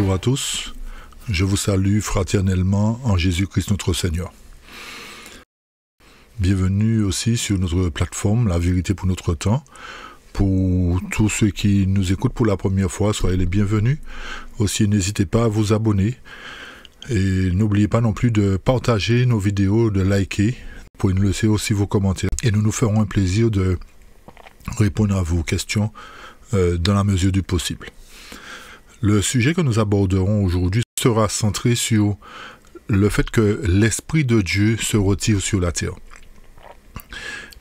Bonjour à tous, je vous salue fraternellement en Jésus-Christ notre Seigneur. Bienvenue aussi sur notre plateforme La Vérité pour notre temps. Pour tous ceux qui nous écoutent pour la première fois, soyez les bienvenus. Aussi, n'hésitez pas à vous abonner. Et n'oubliez pas non plus de partager nos vidéos, de liker. Vous pouvez nous laisser aussi vos commentaires. Et nous nous ferons un plaisir de répondre à vos questions dans la mesure du possible. Le sujet que nous aborderons aujourd'hui sera centré sur le fait que l'Esprit de Dieu se retire sur la terre.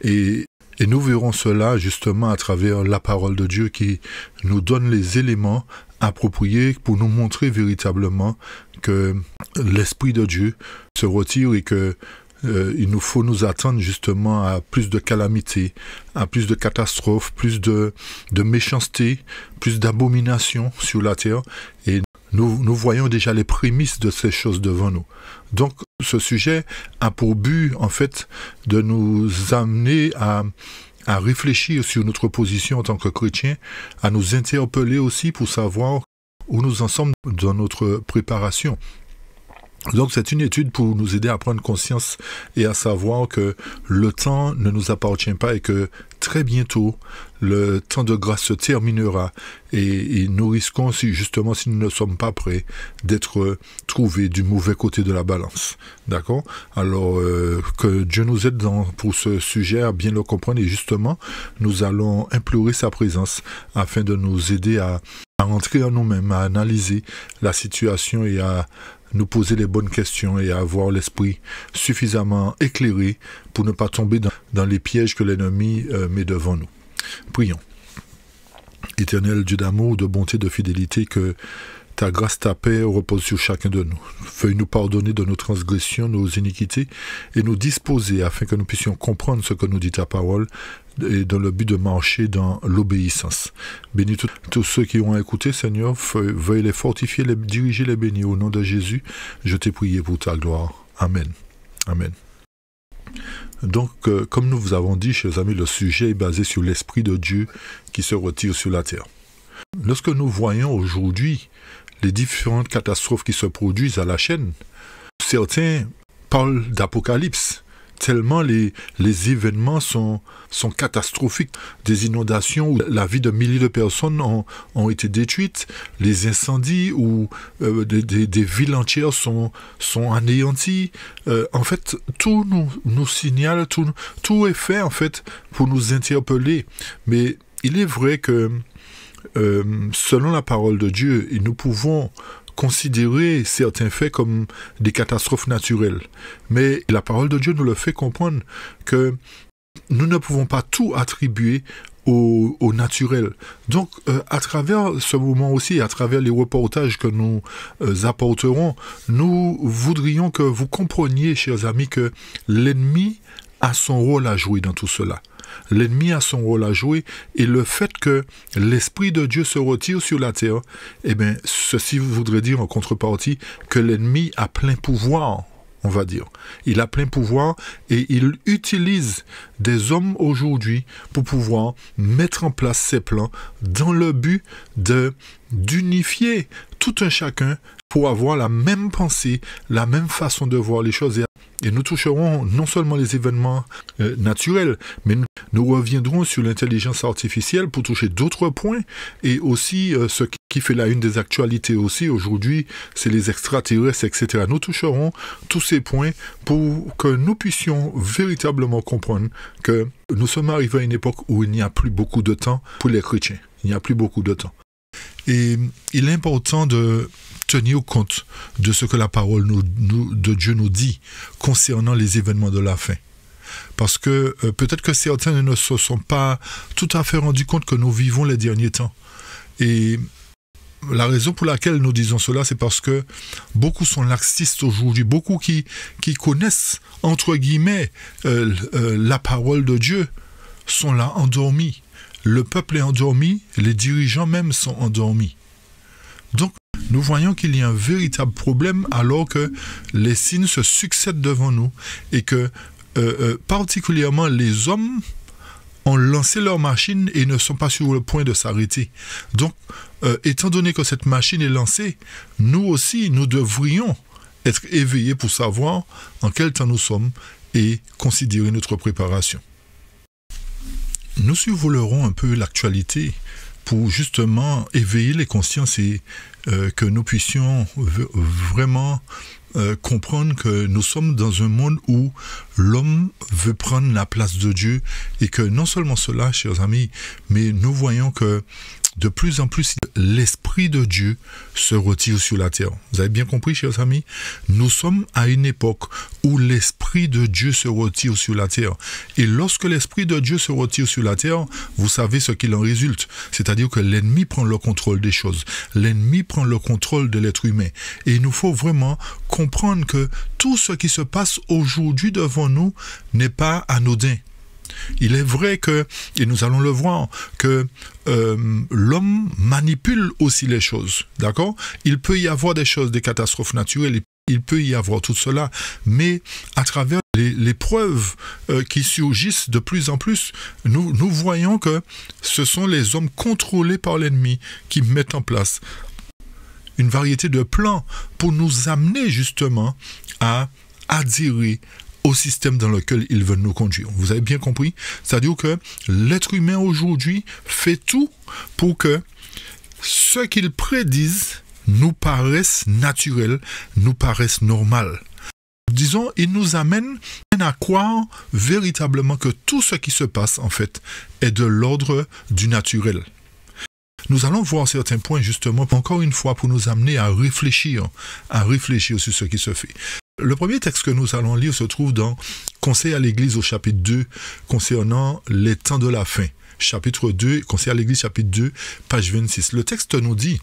Et nous verrons cela justement à travers la parole de Dieu qui nous donne les éléments appropriés pour nous montrer véritablement que l'Esprit de Dieu se retire et que il nous faut nous attendre justement à plus de calamités, à plus de catastrophes, plus de méchanceté, plus d'abominations sur la terre. Et nous voyons déjà les prémices de ces choses devant nous. Donc, ce sujet a pour but, en fait, de nous amener à réfléchir sur notre position en tant que chrétiens, à nous interpeller aussi pour savoir où nous en sommes dans notre préparation. Donc c'est une étude pour nous aider à prendre conscience et à savoir que le temps ne nous appartient pas et que très bientôt le temps de grâce se terminera et nous risquons, si nous ne sommes pas prêts, d'être trouvés du mauvais côté de la balance. D'accord ? Alors que Dieu nous aide pour ce sujet à bien le comprendre et justement nous allons implorer sa présence afin de nous aider à rentrer en nous-mêmes, à analyser la situation et à nous poser les bonnes questions et à avoir l'esprit suffisamment éclairé pour ne pas tomber dans les pièges que l'ennemi met devant nous. Prions. Éternel Dieu d'amour, de bonté, de fidélité, que ta grâce, ta paix repose sur chacun de nous. Veuille nous pardonner de nos transgressions, nos iniquités, et nous disposer afin que nous puissions comprendre ce que nous dit ta parole, et dans le but de marcher dans l'obéissance. Bénis tous ceux qui ont écouté, Seigneur, veuille les fortifier, les diriger, les bénir. Au nom de Jésus, je t'ai prié pour ta gloire. Amen. Amen. Donc, comme nous vous avons dit, chers amis, le sujet est basé sur l'Esprit de Dieu qui se retire sur la terre. Lorsque nous voyons aujourd'hui les différentes catastrophes qui se produisent à la chaîne, certains parlent d'apocalypse, tellement les événements sont catastrophiques. Des inondations où la vie de milliers de personnes ont été détruites, les incendies où des villes entières sont anéanties. En fait, tout nous signale, tout est fait en fait pour nous interpeller. Mais il est vrai que selon la parole de Dieu, nous pouvons considérer certains faits comme des catastrophes naturelles. Mais la parole de Dieu nous le fait comprendre que nous ne pouvons pas tout attribuer au naturel. Donc, à travers ce moment aussi, à travers les reportages que nous apporterons, nous voudrions que vous compreniez, chers amis, que l'ennemi a son rôle à jouer dans tout cela. L'ennemi a son rôle à jouer et le fait que l'Esprit de Dieu se retire sur la terre, eh bien, ceci voudrait dire en contrepartie que l'ennemi a plein pouvoir, on va dire. Il a plein pouvoir et il utilise des hommes aujourd'hui pour pouvoir mettre en place ses plans dans le but d'unifier tout un chacun pour avoir la même pensée, la même façon de voir les choses. Et nous toucherons non seulement les événements naturels, mais nous reviendrons sur l'intelligence artificielle pour toucher d'autres points. Et aussi, ce qui fait la une des actualités aussi aujourd'hui, c'est les extraterrestres, etc. Nous toucherons tous ces points pour que nous puissions véritablement comprendre que nous sommes arrivés à une époque où il n'y a plus beaucoup de temps pour les chrétiens. Il n'y a plus beaucoup de temps. Et il est important de tenir compte de ce que la parole de Dieu nous dit concernant les événements de la fin. Parce que peut-être que certains ne se sont pas tout à fait rendus compte que nous vivons les derniers temps. Et la raison pour laquelle nous disons cela, c'est parce que beaucoup sont laxistes aujourd'hui, beaucoup qui connaissent, entre guillemets, la parole de Dieu, sont là endormis. Le peuple est endormi, les dirigeants même sont endormis. Donc, nous voyons qu'il y a un véritable problème alors que les signes se succèdent devant nous et que particulièrement les hommes ont lancé leur machine et ne sont pas sur le point de s'arrêter. Donc, étant donné que cette machine est lancée, nous aussi, nous devrions être éveillés pour savoir en quel temps nous sommes et considérer notre préparation. Nous survolerons un peu l'actualité pour justement éveiller les consciences et que nous puissions vraiment comprendre que nous sommes dans un monde où l'homme veut prendre la place de Dieu et que non seulement cela, chers amis, mais nous voyons que de plus en plus, l'Esprit de Dieu se retire sur la terre. Vous avez bien compris, chers amis? Nous sommes à une époque où l'Esprit de Dieu se retire sur la terre. Et lorsque l'Esprit de Dieu se retire sur la terre, vous savez ce qu'il en résulte. C'est-à-dire que l'ennemi prend le contrôle des choses. L'ennemi prend le contrôle de l'être humain. Et il nous faut vraiment comprendre que tout ce qui se passe aujourd'hui devant nous n'est pas anodin. Il est vrai que, et nous allons le voir, que l'homme manipule aussi les choses, d'accord? Il peut y avoir des choses, des catastrophes naturelles, il peut y avoir tout cela, mais à travers les preuves qui surgissent de plus en plus, nous voyons que ce sont les hommes contrôlés par l'ennemi qui mettent en place une variété de plans pour nous amener justement à adhérer au système dans lequel ils veulent nous conduire. Vous avez bien compris? C'est-à-dire que l'être humain aujourd'hui fait tout pour que ce qu'ils prédisent nous paraisse naturel, nous paraisse normal. Disons, ils nous amènent à croire véritablement que tout ce qui se passe, en fait, est de l'ordre du naturel. Nous allons voir certains points, justement, encore une fois, pour nous amener à réfléchir sur ce qui se fait. Le premier texte que nous allons lire se trouve dans Conseil à l'Église au chapitre 2, concernant les temps de la fin. Chapitre 2, Conseil à l'Église, chapitre 2, page 26. Le texte nous dit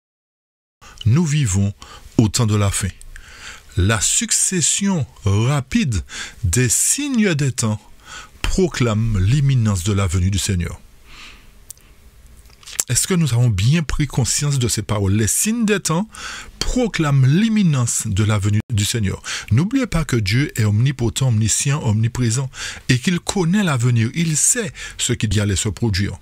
« Nous vivons au temps de la fin. La succession rapide des signes des temps proclame l'imminence de la venue du Seigneur. » Est-ce que nous avons bien pris conscience de ces paroles? Les signes des temps proclament l'imminence de la venue du Seigneur. N'oubliez pas que Dieu est omnipotent, omniscient, omniprésent et qu'il connaît l'avenir. Il sait ce qui allait se produire.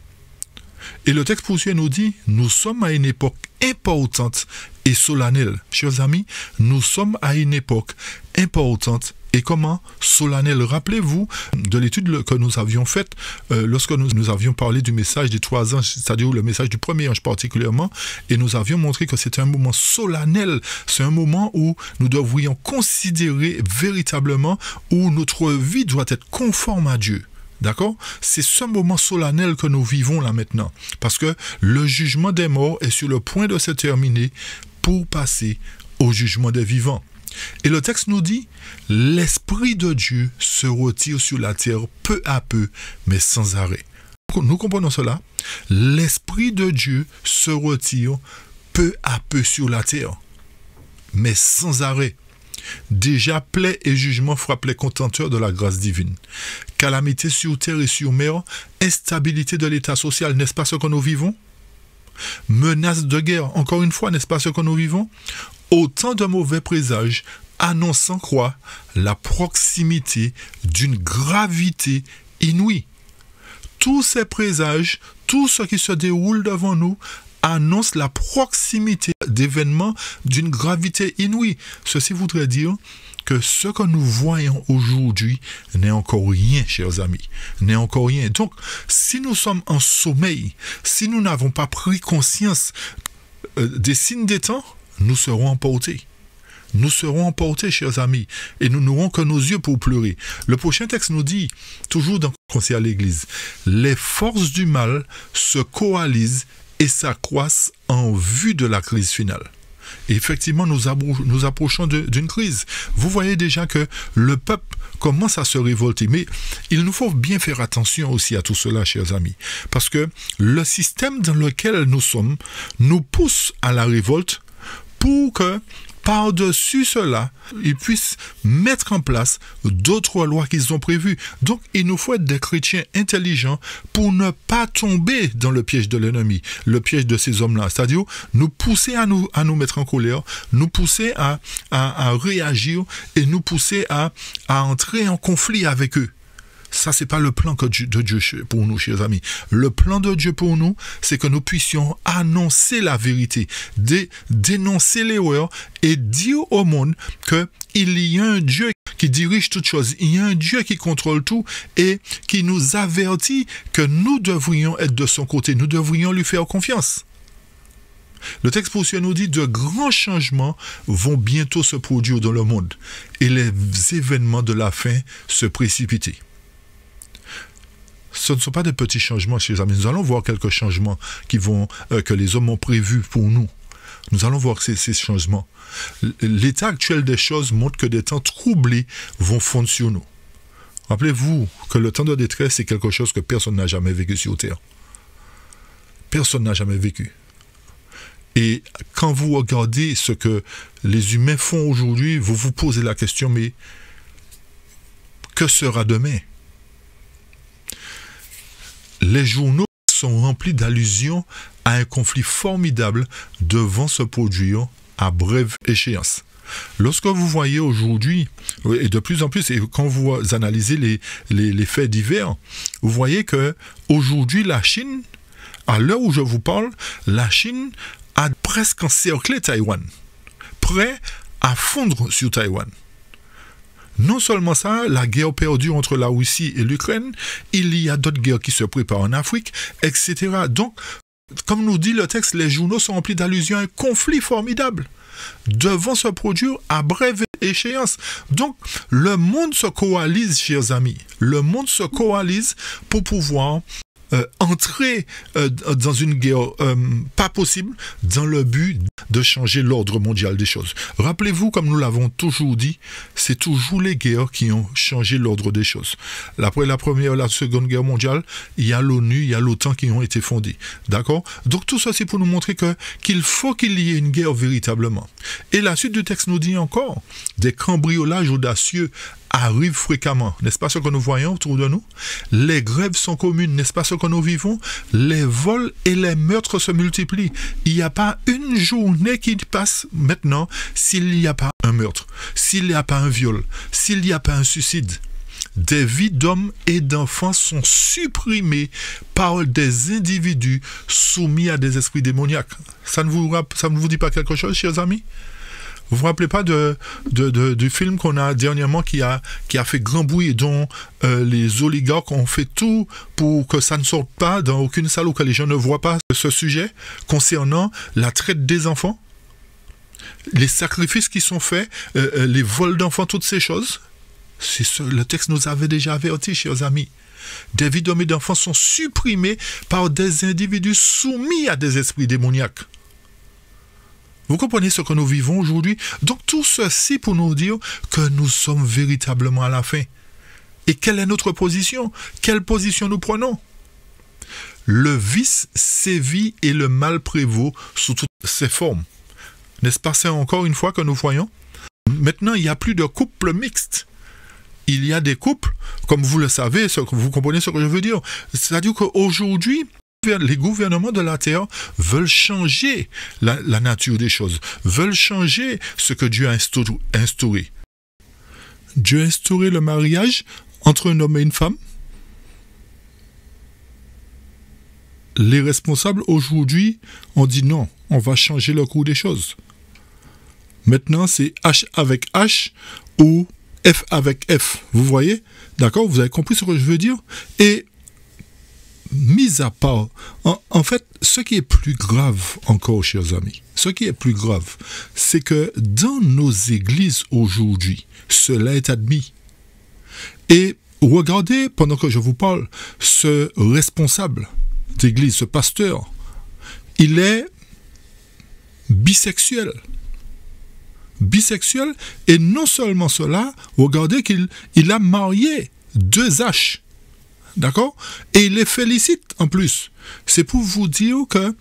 Et le texte poursuit et nous dit, nous sommes à une époque importante et solennelle. Chers amis, nous sommes à une époque importante et comment? Solennelle. Rappelez-vous de l'étude que nous avions faite lorsque nous avions parlé du message des 3 anges, c'est-à-dire le message du premier ange particulièrement, et nous avions montré que c'est un moment solennel, c'est un moment où nous devrions considérer véritablement où notre vie doit être conforme à Dieu. D'accord? C'est ce moment solennel que nous vivons là maintenant. Parce que le jugement des morts est sur le point de se terminer pour passer au jugement des vivants. Et le texte nous dit, l'Esprit de Dieu se retire sur la terre peu à peu, mais sans arrêt. Nous comprenons cela. L'Esprit de Dieu se retire peu à peu sur la terre, mais sans arrêt. Déjà, plaie et jugement frappent les contenteurs de la grâce divine. Calamité sur terre et sur mer, instabilité de l'état social, n'est-ce pas ce que nous vivons? Menace de guerre, encore une fois, n'est-ce pas ce que nous vivons? Autant de mauvais présages annonçant quoi? La proximité d'une gravité inouïe. Tous ces présages, tout ce qui se déroule devant nous, annonce la proximité d'événements d'une gravité inouïe. Ceci voudrait dire que ce que nous voyons aujourd'hui n'est encore rien, chers amis, n'est encore rien. Donc, si nous sommes en sommeil, si nous n'avons pas pris conscience des signes des temps, nous serons emportés. Nous serons emportés, chers amis, et nous n'aurons que nos yeux pour pleurer. Le prochain texte nous dit, toujours dans Conseil à l'Église, les forces du mal se coalisent et s'accroissent en vue de la crise finale. Et effectivement, nous approchons d'une crise. Vous voyez déjà que le peuple commence à se révolter. Mais il nous faut bien faire attention aussi à tout cela, chers amis. Parce que le système dans lequel nous sommes nous pousse à la révolte pour que, par-dessus cela, ils puissent mettre en place d'autres lois qu'ils ont prévues. Donc, il nous faut être des chrétiens intelligents pour ne pas tomber dans le piège de l'ennemi, le piège de ces hommes-là. C'est-à-dire, nous pousser à nous mettre en colère, nous pousser à réagir et nous pousser à entrer en conflit avec eux. Ça, c'est pas le plan de Dieu pour nous, chers amis. Le plan de Dieu pour nous, c'est que nous puissions annoncer la vérité, dénoncer l'erreur et dire au monde qu'il y a un Dieu qui dirige toutes choses. Il y a un Dieu qui contrôle tout et qui nous avertit que nous devrions être de son côté. Nous devrions lui faire confiance. Le texte poursuit nous dit de grands changements vont bientôt se produire dans le monde et les événements de la fin se précipiter. Ce ne sont pas des petits changements, chers amis. Nous allons voir quelques changements que les hommes ont prévus pour nous. Nous allons voir ces changements. L'état actuel des choses montre que des temps troublés vont fondre sur nous. Rappelez-vous que le temps de détresse, c'est quelque chose que personne n'a jamais vécu sur Terre. Personne n'a jamais vécu. Et quand vous regardez ce que les humains font aujourd'hui, vous vous posez la question, mais que sera demain? Les journaux sont remplis d'allusions à un conflit formidable devant se produire à brève échéance. Lorsque vous voyez aujourd'hui, et de plus en plus, et quand vous analysez les faits divers, vous voyez que aujourd'hui la Chine, à l'heure où je vous parle, la Chine a presque encerclé Taïwan, prêt à fondre sur Taïwan. Non seulement ça, la guerre perdue entre la Russie et l'Ukraine, il y a d'autres guerres qui se préparent en Afrique, etc. Donc, comme nous dit le texte, les journaux sont remplis d'allusions à un conflit formidable devant se produire à brève échéance. Donc, le monde se coalise, chers amis. Le monde se coalise pour pouvoir entrer dans une guerre pas possible dans le but de changer l'ordre mondial des choses. Rappelez-vous, comme nous l'avons toujours dit, c'est toujours les guerres qui ont changé l'ordre des choses. Après la première et la seconde guerre mondiale, il y a l'ONU, il y a l'OTAN qui ont été fondés. D'accord? Donc tout ça, c'est pour nous montrer qu'il faut qu'il y ait une guerre véritablement. Et la suite du texte nous dit encore, des cambriolages audacieux arrivent fréquemment. N'est-ce pas ce que nous voyons autour de nous? Les grèves sont communes. N'est-ce pas ce que nous vivons? Les vols et les meurtres se multiplient. Il n'y a pas une journée qui passe maintenant s'il n'y a pas un meurtre, s'il n'y a pas un viol, s'il n'y a pas un suicide. Des vies d'hommes et d'enfants sont supprimées par des individus soumis à des esprits démoniaques. Ça ne vous dit pas quelque chose, chers amis? Vous vous rappelez pas du film qu'on a dernièrement qui a fait grand bruit, dont les oligarques ont fait tout pour que ça ne sorte pas dans aucune salle ou que les gens ne voient pas ce sujet concernant la traite des enfants, les sacrifices qui sont faits, les vols d'enfants, toutes ces choses. Le texte nous avait déjà averti, chers amis. Des vies d'hommes et d'enfants sont supprimées par des individus soumis à des esprits démoniaques. Vous comprenez ce que nous vivons aujourd'hui? Donc tout ceci pour nous dire que nous sommes véritablement à la fin. Et quelle est notre position? Quelle position nous prenons? Le vice sévit et le mal prévaut sous toutes ses formes. N'est-ce pas ça encore une fois que nous voyons? Maintenant, il n'y a plus de couples mixtes. Il y a des couples, comme vous le savez, vous comprenez ce que je veux dire. C'est-à-dire qu'aujourd'hui, les gouvernements de la terre veulent changer la nature des choses, veulent changer ce que Dieu a instauré. Dieu a instauré le mariage entre un homme et une femme. Les responsables aujourd'hui ont dit non, on va changer le cours des choses. Maintenant, c'est H avec H ou F avec F. Vous voyez? D'accord? Vous avez compris ce que je veux dire? Et mis à part, en fait, ce qui est plus grave encore, chers amis, ce qui est plus grave, c'est que dans nos églises aujourd'hui, cela est admis. Et regardez, pendant que je vous parle, ce responsable d'église, ce pasteur, il est bisexuel. Bisexuel, et non seulement cela, regardez qu'il a marié 2 H. D'accord? Et il les félicite en plus. C'est pour vous dire que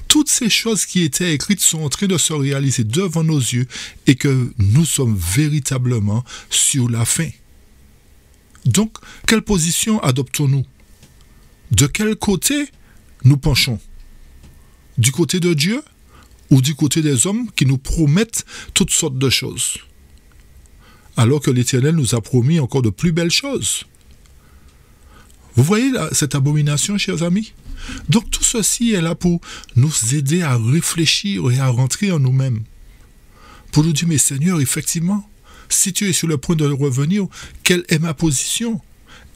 toutes ces choses qui étaient écrites sont en train de se réaliser devant nos yeux et que nous sommes véritablement sur la fin. Donc, quelle position adoptons-nous? De quel côté nous penchons? Du côté de Dieu ou du côté des hommes qui nous promettent toutes sortes de choses? Alors que l'Éternel nous a promis encore de plus belles choses. Vous voyez cette abomination, chers amis? Donc tout ceci est là pour nous aider à réfléchir et à rentrer en nous-mêmes. Pour nous dire, mais Seigneur, effectivement, si tu es sur le point de revenir, quelle est ma position?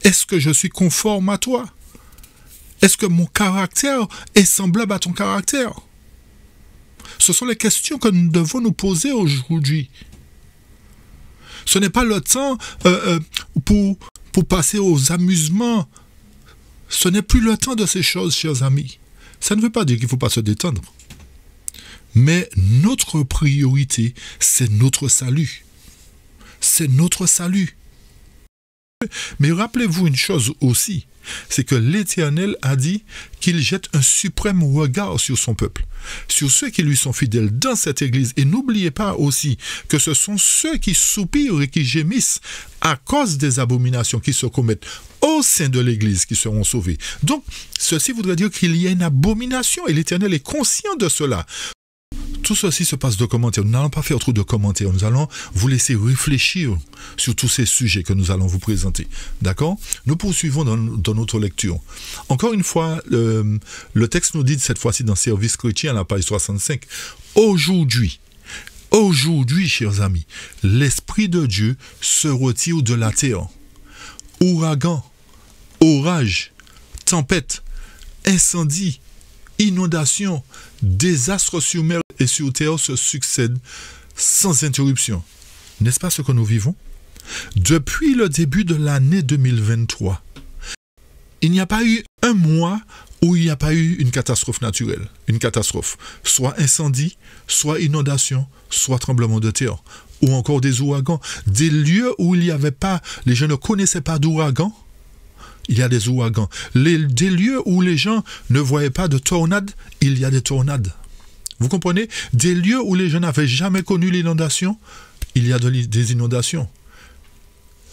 Est-ce que je suis conforme à toi? Est-ce que mon caractère est semblable à ton caractère? Ce sont les questions que nous devons nous poser aujourd'hui. Ce n'est pas le temps pour passer aux amusements. Ce n'est plus le temps de ces choses, chers amis. Ça ne veut pas dire qu'il ne faut pas se détendre. Mais notre priorité, c'est notre salut. C'est notre salut. Mais rappelez-vous une chose aussi, c'est que l'Éternel a dit qu'il jette un suprême regard sur son peuple, sur ceux qui lui sont fidèles dans cette église. Et n'oubliez pas aussi que ce sont ceux qui soupirent et qui gémissent à cause des abominations qui se commettent au sein de l'église qui seront sauvés. Donc, ceci voudrait dire qu'il y a une abomination et l'Éternel est conscient de cela. Tout ceci se passe de commentaires. Nous n'allons pas faire trop de commentaires. Nous allons vous laisser réfléchir sur tous ces sujets que nous allons vous présenter. D'accord? Nous poursuivons dans notre lecture. Encore une fois, le texte nous dit cette fois-ci dans Service chrétien à la page 65. Aujourd'hui, chers amis, l'Esprit de Dieu se retire de la terre. Ouragan, orage, tempête, incendie, inondation, désastres sur mer et sur terre se succèdent sans interruption. N'est-ce pas ce que nous vivons? Depuis le début de l'année 2023, il n'y a pas eu un mois où il n'y a pas eu une catastrophe naturelle. Une catastrophe. Soit incendie, soit inondation, soit tremblement de terre. Ou encore des ouragans. Des lieux où il n'y avait pas, les gens ne connaissaient pas d'ouragans. Il y a des ouragans. Des lieux où les gens ne voyaient pas de tornades, il y a des tornades. Vous comprenez? Des lieux où les gens n'avaient jamais connu l'inondation, il y a des inondations.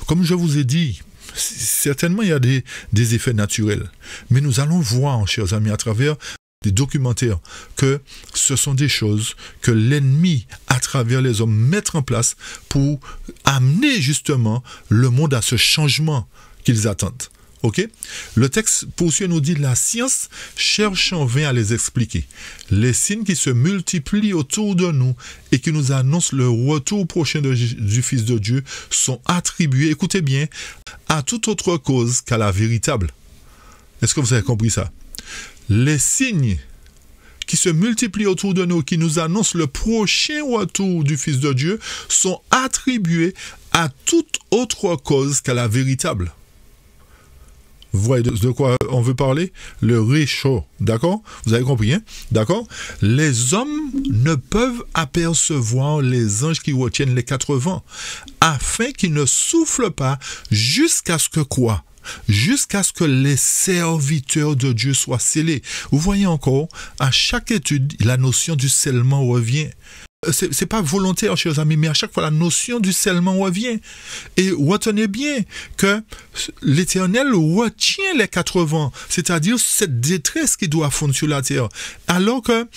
Comme je vous ai dit, certainement il y a des effets naturels. Mais nous allons voir, chers amis, à travers des documentaires, que ce sont des choses que l'ennemi, à travers les hommes, met en place pour amener justement le monde à ce changement qu'ils attendent. Okay? Le texte poursuit et nous dit: la science cherche en vain à les expliquer. Les signes qui se multiplient autour de nous et qui nous annoncent le retour prochain du Fils de Dieu sont attribués, écoutez bien, à toute autre cause qu'à la véritable. Est-ce que vous avez compris ça? Les signes qui se multiplient autour de nous, qui nous annoncent le prochain retour du Fils de Dieu, sont attribués à toute autre cause qu'à la véritable. Vous voyez de quoi on veut parler? Le réchaud, d'accord? Vous avez compris, hein? D'accord? Les hommes ne peuvent apercevoir les anges qui retiennent les 4 vents, afin qu'ils ne soufflent pas jusqu'à ce que quoi? Jusqu'à ce que les serviteurs de Dieu soient scellés. Vous voyez encore, à chaque étude, la notion du scellement revient. C'est pas volontaire, chers amis, mais à chaque fois, la notion du scellement revient. Et retenez bien que l'Éternel retient les 4 vents, c'est-à-dire cette détresse qui doit fondre sur la terre. Alors que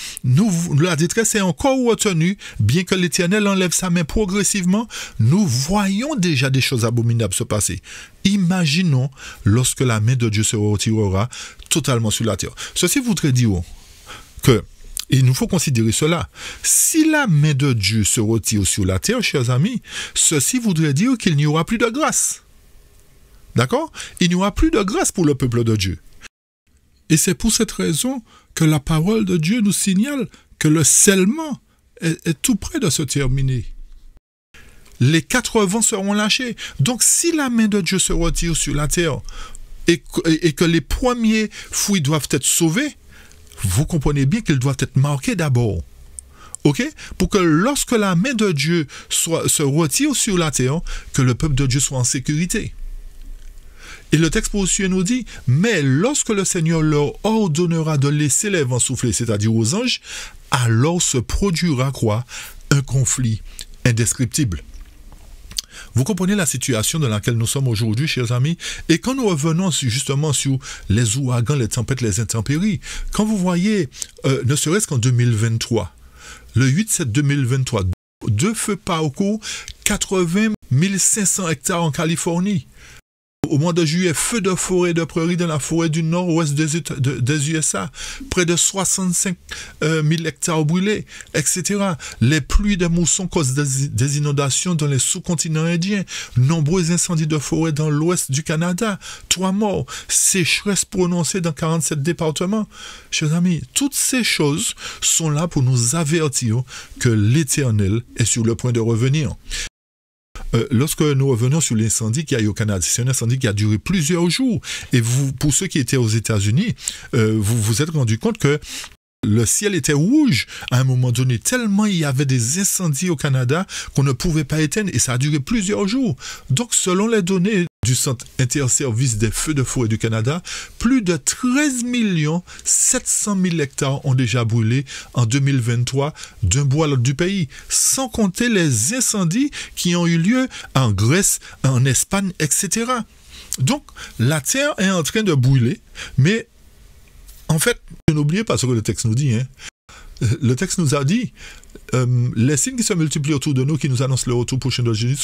la détresse est encore retenue, bien que l'Éternel enlève sa main progressivement, nous voyons déjà des choses abominables se passer. Imaginons lorsque la main de Dieu se retirera totalement sur la terre. Ceci voudrait dire que il nous faut considérer cela. Si la main de Dieu se retire sur la terre, chers amis, ceci voudrait dire qu'il n'y aura plus de grâce. D'accord? Il n'y aura plus de grâce pour le peuple de Dieu. Et c'est pour cette raison que la parole de Dieu nous signale que le scellement est tout près de se terminer. Les 4 vents seront lâchés. Donc si la main de Dieu se retire sur la terre et que les premiers fruits doivent être sauvés, vous comprenez bien qu'ils doivent être marqués d'abord. Ok? Pour que lorsque la main de Dieu se retire sur la terre, que le peuple de Dieu soit en sécurité. Et le texte poursuit et nous dit: mais lorsque le Seigneur leur ordonnera de laisser les vents souffler, c'est-à-dire aux anges, alors se produira quoi? Un conflit indescriptible. Vous comprenez la situation dans laquelle nous sommes aujourd'hui, chers amis? Et quand nous revenons justement sur les ouragans, les tempêtes, les intempéries, quand vous voyez, ne serait-ce qu'en 2023, le 8/7/2023, 2 feux par cours, 80 500 hectares en Californie. Au mois de juillet, feu de forêt de prairie dans la forêt du nord-ouest des USA. Près de 65 000 hectares brûlés, etc. Les pluies de mousson causent des inondations dans les sous-continents indiens. Nombreux incendies de forêt dans l'ouest du Canada. 3 morts. Sécheresse prononcée dans 47 départements. Chers amis, toutes ces choses sont là pour nous avertir que l'Éternel est sur le point de revenir. Lorsque nous revenons sur l'incendie qu'il y a eu au Canada, c'est un incendie qui a duré plusieurs jours. Et vous, pour ceux qui étaient aux États-Unis, vous vous êtes rendu compte que le ciel était rouge à un moment donné, tellement il y avait des incendies au Canada qu'on ne pouvait pas éteindre, et ça a duré plusieurs jours. Donc, selon les données du Centre interservice des feux de forêt du Canada, plus de 13 700 000 hectares ont déjà brûlé en 2023 d'un bout à l'autre du pays, sans compter les incendies qui ont eu lieu en Grèce, en Espagne, etc. Donc, la terre est en train de brûler, mais en fait, n'oubliez pas ce que le texte nous dit. Le texte nous a dit, les signes qui se multiplient autour de nous, qui nous annoncent le retour prochain de Jésus,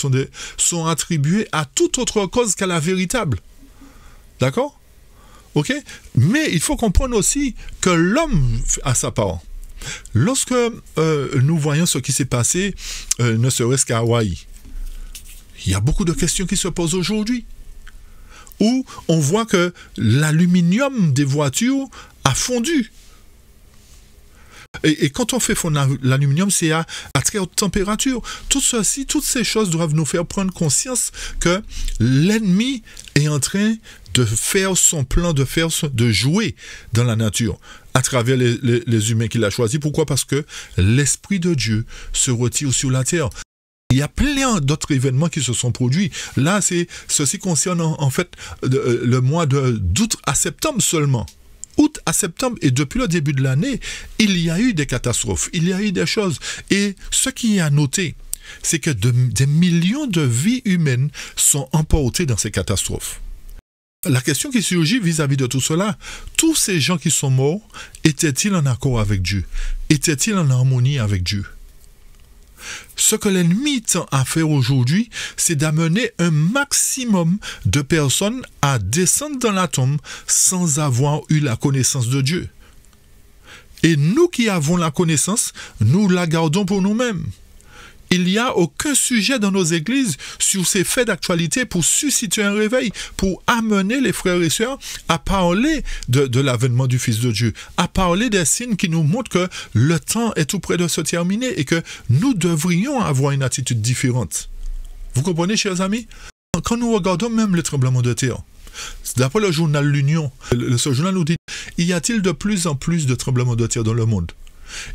sont attribués à toute autre cause qu'à la véritable. D'accord? Ok? Mais il faut comprendre aussi que l'homme a sa part. Lorsque nous voyons ce qui s'est passé, ne serait-ce qu'à Hawaï, il y a beaucoup de questions qui se posent aujourd'hui, où on voit que l'aluminium des voitures a fondu. Et quand on fait fondre l'aluminium, c'est à très haute température. Tout ceci, toutes ces choses doivent nous faire prendre conscience que l'ennemi est en train de faire son plan, de jouer dans la nature à travers les humains qu'il a choisis. Pourquoi? Parce que l'Esprit de Dieu se retire sur la terre. Il y a plein d'autres événements qui se sont produits. Là, ceci concerne en fait le mois d'août à septembre seulement. Août à septembre, et depuis le début de l'année, il y a eu des catastrophes, il y a eu des choses. Et ce qui est à noter, c'est que des millions de vies humaines sont emportées dans ces catastrophes. La question qui surgit vis-à-vis de tout cela, tous ces gens qui sont morts, étaient-ils en accord avec Dieu? Étaient-ils en harmonie avec Dieu? Ce que l'ennemi tend à faire aujourd'hui, c'est d'amener un maximum de personnes à descendre dans la tombe sans avoir eu la connaissance de Dieu. Et nous qui avons la connaissance, nous la gardons pour nous-mêmes. Il n'y a aucun sujet dans nos églises sur ces faits d'actualité pour susciter un réveil, pour amener les frères et sœurs à parler de l'avènement du Fils de Dieu, à parler des signes qui nous montrent que le temps est tout près de se terminer et que nous devrions avoir une attitude différente. Vous comprenez, chers amis? Quand nous regardons même le tremblement de terre, d'après le journal L'Union, ce journal nous dit, y a-t-il de plus en plus de tremblements de terre dans le monde?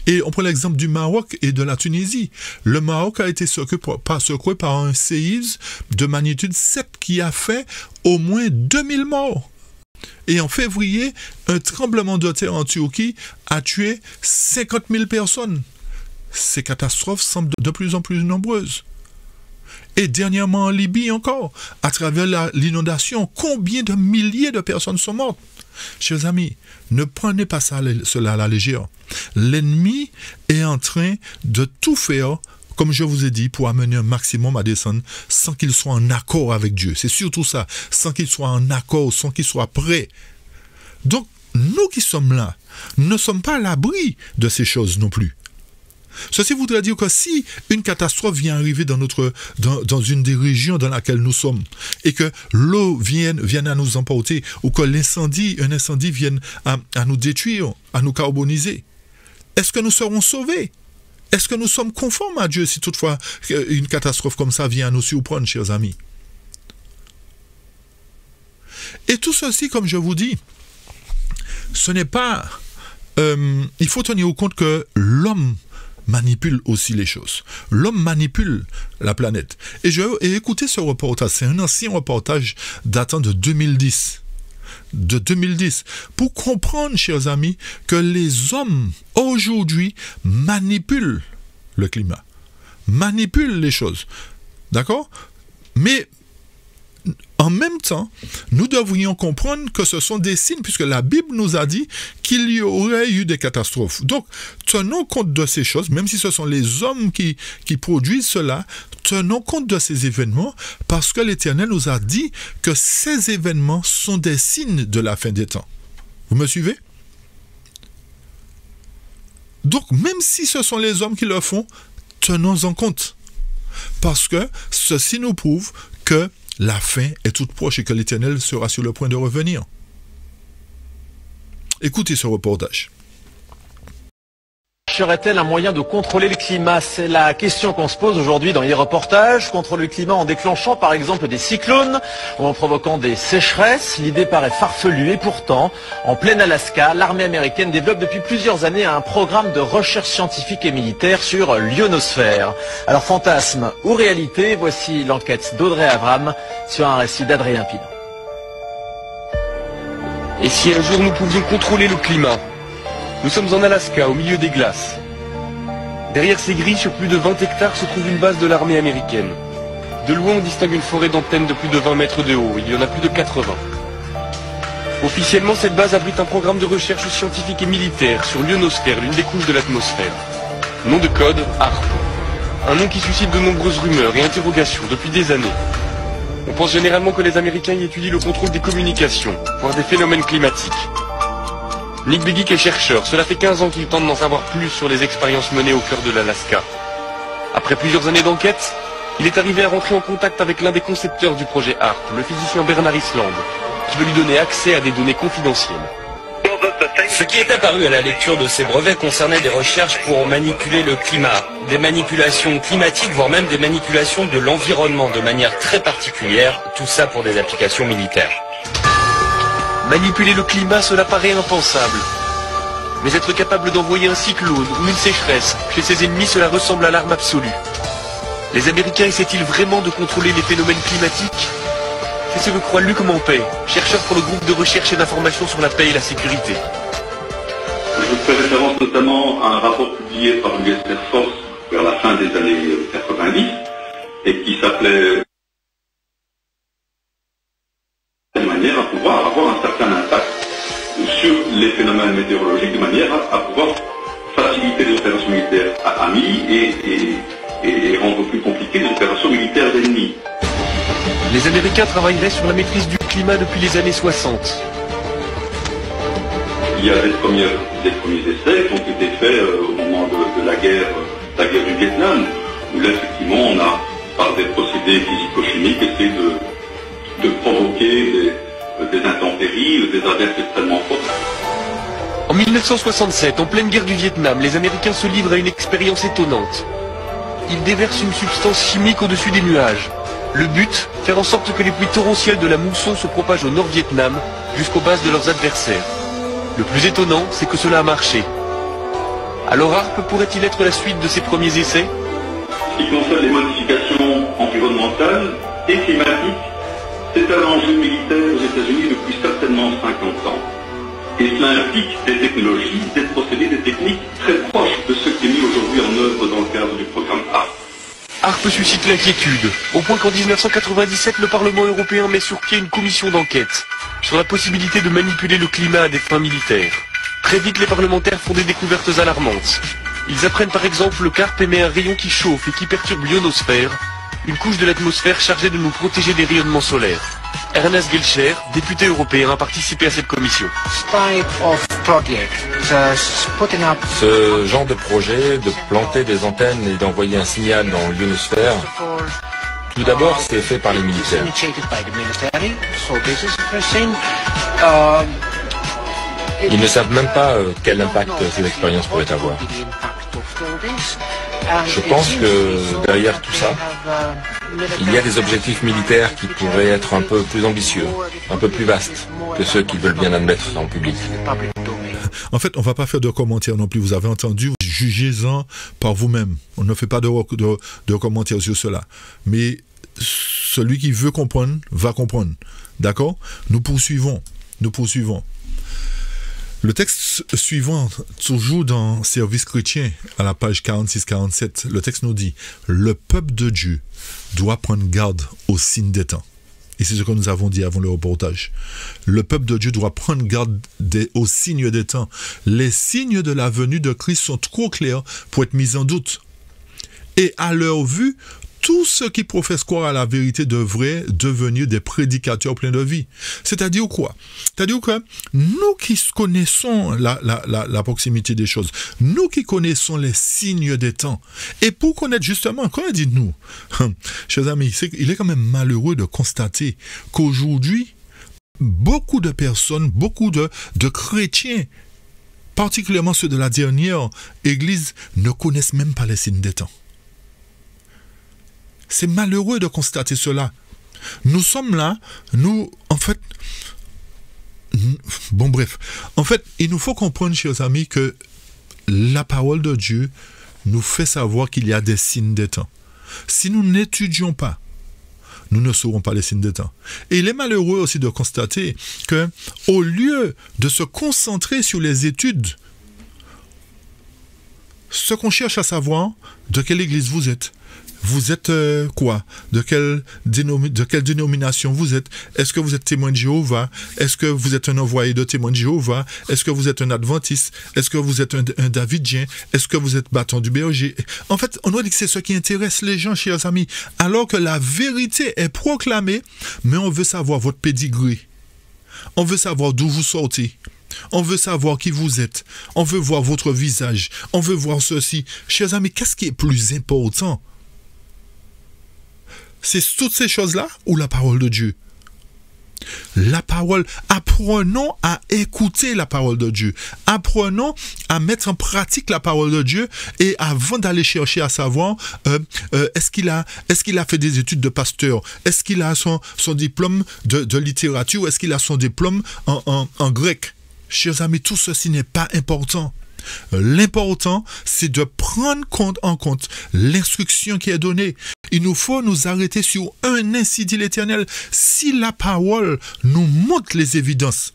Et on prend l'exemple du Maroc et de la Tunisie. Le Maroc a été secoué par un séisme de magnitude 7 qui a fait au moins 2000 morts. Et en février, un tremblement de terre en Turquie a tué 50 000 personnes. Ces catastrophes semblent de plus en plus nombreuses. Et dernièrement en Libye encore, à travers l'inondation, combien de milliers de personnes sont mortes? Chers amis, ne prenez pas cela à la légère. L'ennemi est en train de tout faire, comme je vous ai dit, pour amener un maximum à descendre sans qu'il soit en accord avec Dieu. C'est surtout ça, sans qu'il soit en accord, sans qu'il soit prêt. Donc, nous qui sommes là, ne sommes pas à l'abri de ces choses non plus. Ceci voudrait dire que si une catastrophe vient arriver dans une des régions dans laquelle nous sommes, et que l'eau vienne à nous emporter, ou que un incendie vienne à nous détruire, à nous carboniser, est-ce que nous serons sauvés? Est-ce que nous sommes conformes à Dieu si toutefois une catastrophe comme ça vient à nous surprendre, chers amis? Et tout ceci, comme je vous dis, ce n'est pas... il faut tenir compte que l'homme manipule aussi les choses. L'homme manipule la planète. Et écoutez ce reportage, c'est un ancien reportage datant de 2010. Pour comprendre, chers amis, que les hommes, aujourd'hui, manipulent le climat, manipulent les choses. D'accord? Mais en même temps, nous devrions comprendre que ce sont des signes, puisque la Bible nous a dit qu'il y aurait eu des catastrophes. Donc, tenons compte de ces choses, même si ce sont les hommes qui produisent cela, tenons compte de ces événements, parce que l'Éternel nous a dit que ces événements sont des signes de la fin des temps. Vous me suivez? Donc, même si ce sont les hommes qui le font, tenons en compte. Parce que ceci nous prouve que la fin est toute proche et que l'Éternel sera sur le point de revenir. Écoutez ce reportage. Serait-elle un moyen de contrôler le climat? C'est la question qu'on se pose aujourd'hui dans les reportages. Contrôler le climat en déclenchant par exemple des cyclones ou en provoquant des sécheresses. L'idée paraît farfelue et pourtant, en plein Alaska, l'armée américaine développe depuis plusieurs années un programme de recherche scientifique et militaire sur l'ionosphère. Alors fantasme ou réalité, voici l'enquête d'Audrey Avram sur un récit d'Adrien Pilon. Et si un jour nous pouvions contrôler le climat? Nous sommes en Alaska, au milieu des glaces. Derrière ces grilles, sur plus de 20 hectares, se trouve une base de l'armée américaine. De loin, on distingue une forêt d'antennes de plus de 20 mètres de haut. Il y en a plus de 80. Officiellement, cette base abrite un programme de recherche scientifique et militaire sur l'ionosphère, l'une des couches de l'atmosphère. Nom de code, HAARP. Un nom qui suscite de nombreuses rumeurs et interrogations depuis des années. On pense généralement que les Américains y étudient le contrôle des communications, voire des phénomènes climatiques. Nick Begich est chercheur. Cela fait 15 ans qu'il tente d'en savoir plus sur les expériences menées au cœur de l'Alaska. Après plusieurs années d'enquête, il est arrivé à rentrer en contact avec l'un des concepteurs du projet HAARP, le physicien Bernard Island, qui veut lui donner accès à des données confidentielles. Ce qui est apparu à la lecture de ces brevets concernait des recherches pour manipuler le climat, des manipulations climatiques, voire même des manipulations de l'environnement de manière très particulière, tout ça pour des applications militaires. Manipuler le climat, cela paraît impensable. Mais être capable d'envoyer un cyclone ou une sécheresse chez ses ennemis, cela ressemble à l'arme absolue. Les Américains essaient-ils vraiment de contrôler les phénomènes climatiques? C'est ce que croit Luc Mampey, chercheur pour le groupe de recherche et d'information sur la paix et la sécurité. Je fais référence notamment à un rapport publié par l'US Air Force vers la fin des années 90 et qui s'appelait de manière à pouvoir avoir un certain impact sur les phénomènes météorologiques, de manière à pouvoir faciliter les opérations militaires amies et rendre plus compliquées les opérations militaires ennemies. Les Américains travailleraient sur la maîtrise du climat depuis les années 60. Il y a des premiers essais qui ont été faits au moment de la guerre du Vietnam, où là effectivement on a, par des procédés physico-chimiques, essayé de provoquer des intempéries, des averses extrêmement fortes. En 1967, en pleine guerre du Vietnam, les Américains se livrent à une expérience étonnante. Ils déversent une substance chimique au-dessus des nuages. Le but, faire en sorte que les pluies torrentielles de la mousson se propagent au Nord-Vietnam jusqu'aux bases de leurs adversaires. Le plus étonnant, c'est que cela a marché. Alors HAARP pourrait-il être la suite de ces premiers essais? Ce qui concerne les modifications environnementales et climatiques, c'est un enjeu militaire aux États-Unis depuis certainement 50 ans. Et cela implique des technologies, des procédés, des techniques très proches de ce qui est mis aujourd'hui en œuvre dans le cadre du programme HAARP. HAARP suscite l'inquiétude, au point qu'en 1997, le Parlement européen met sur pied une commission d'enquête sur la possibilité de manipuler le climat à des fins militaires. Très vite, les parlementaires font des découvertes alarmantes. Ils apprennent par exemple que HAARP émet un rayon qui chauffe et qui perturbe l'ionosphère, une couche de l'atmosphère chargée de nous protéger des rayonnements solaires. Ernest Gelscher, député européen, a participé à cette commission. Ce genre de projet, de planter des antennes et d'envoyer un signal dans l'ionosphère, tout d'abord c'est fait par les militaires. Ils ne savent même pas quel impact ces expériences pourraient avoir. Je pense que derrière tout ça, il y a des objectifs militaires qui pourraient être un peu plus ambitieux, un peu plus vastes que ceux qu'ils veulent bien admettre en public. En fait, on ne va pas faire de commentaires non plus. Vous avez entendu, jugez-en par vous-même. On ne fait pas de commentaires sur cela. Mais celui qui veut comprendre, va comprendre. D'accord? Nous poursuivons. Le texte suivant, toujours dans Service chrétien, à la page 46-47, le texte nous dit « Le peuple de Dieu doit prendre garde aux signes des temps. » Et c'est ce que nous avons dit avant le reportage. Le peuple de Dieu doit prendre garde aux signes des temps. Les signes de la venue de Christ sont trop clairs pour être mis en doute. Et à leur vue, tous ceux qui professent croire à la vérité devraient devenir des prédicateurs pleins de vie. C'est-à-dire quoi? C'est-à-dire que nous qui connaissons la proximité des choses, nous qui connaissons les signes des temps, et pour connaître justement, quand il dit nous, chers amis, il est quand même malheureux de constater qu'aujourd'hui, beaucoup de personnes, beaucoup de chrétiens, particulièrement ceux de la dernière Église, ne connaissent même pas les signes des temps. C'est malheureux de constater cela. Nous sommes là, en fait, il nous faut comprendre, chers amis, que la parole de Dieu nous fait savoir qu'il y a des signes des temps. Si nous n'étudions pas, nous ne saurons pas les signes des temps. Et il est malheureux aussi de constater que, au lieu de se concentrer sur les études, ce qu'on cherche à savoir, de quelle église vous êtes quoi? De quelle dénomination vous êtes? Est-ce que vous êtes témoin de Jéhovah? Est-ce que vous êtes un envoyé de témoin de Jéhovah? Est-ce que vous êtes un adventiste? Est-ce que vous êtes un davidien? Est-ce que vous êtes bâton du berger? En fait, on doit dire que c'est ce qui intéresse les gens, chers amis. Alors que la vérité est proclamée, mais on veut savoir votre pédigré. On veut savoir d'où vous sortez. On veut savoir qui vous êtes. On veut voir votre visage. On veut voir ceci. Chers amis, qu'est-ce qui est plus important? C'est toutes ces choses-là ou la parole de Dieu? La parole, apprenons à écouter la parole de Dieu. Apprenons à mettre en pratique la parole de Dieu et avant d'aller chercher à savoir est-ce qu'il a fait des études de pasteur? Est-ce qu'il a son diplôme de littérature? Est-ce qu'il a son diplôme en grec? Chers amis, tout ceci n'est pas important. L'important, c'est de prendre en compte l'instruction qui est donnée. Il nous faut nous arrêter sur un ainsi dit l'Éternel. Si la parole nous montre les évidences,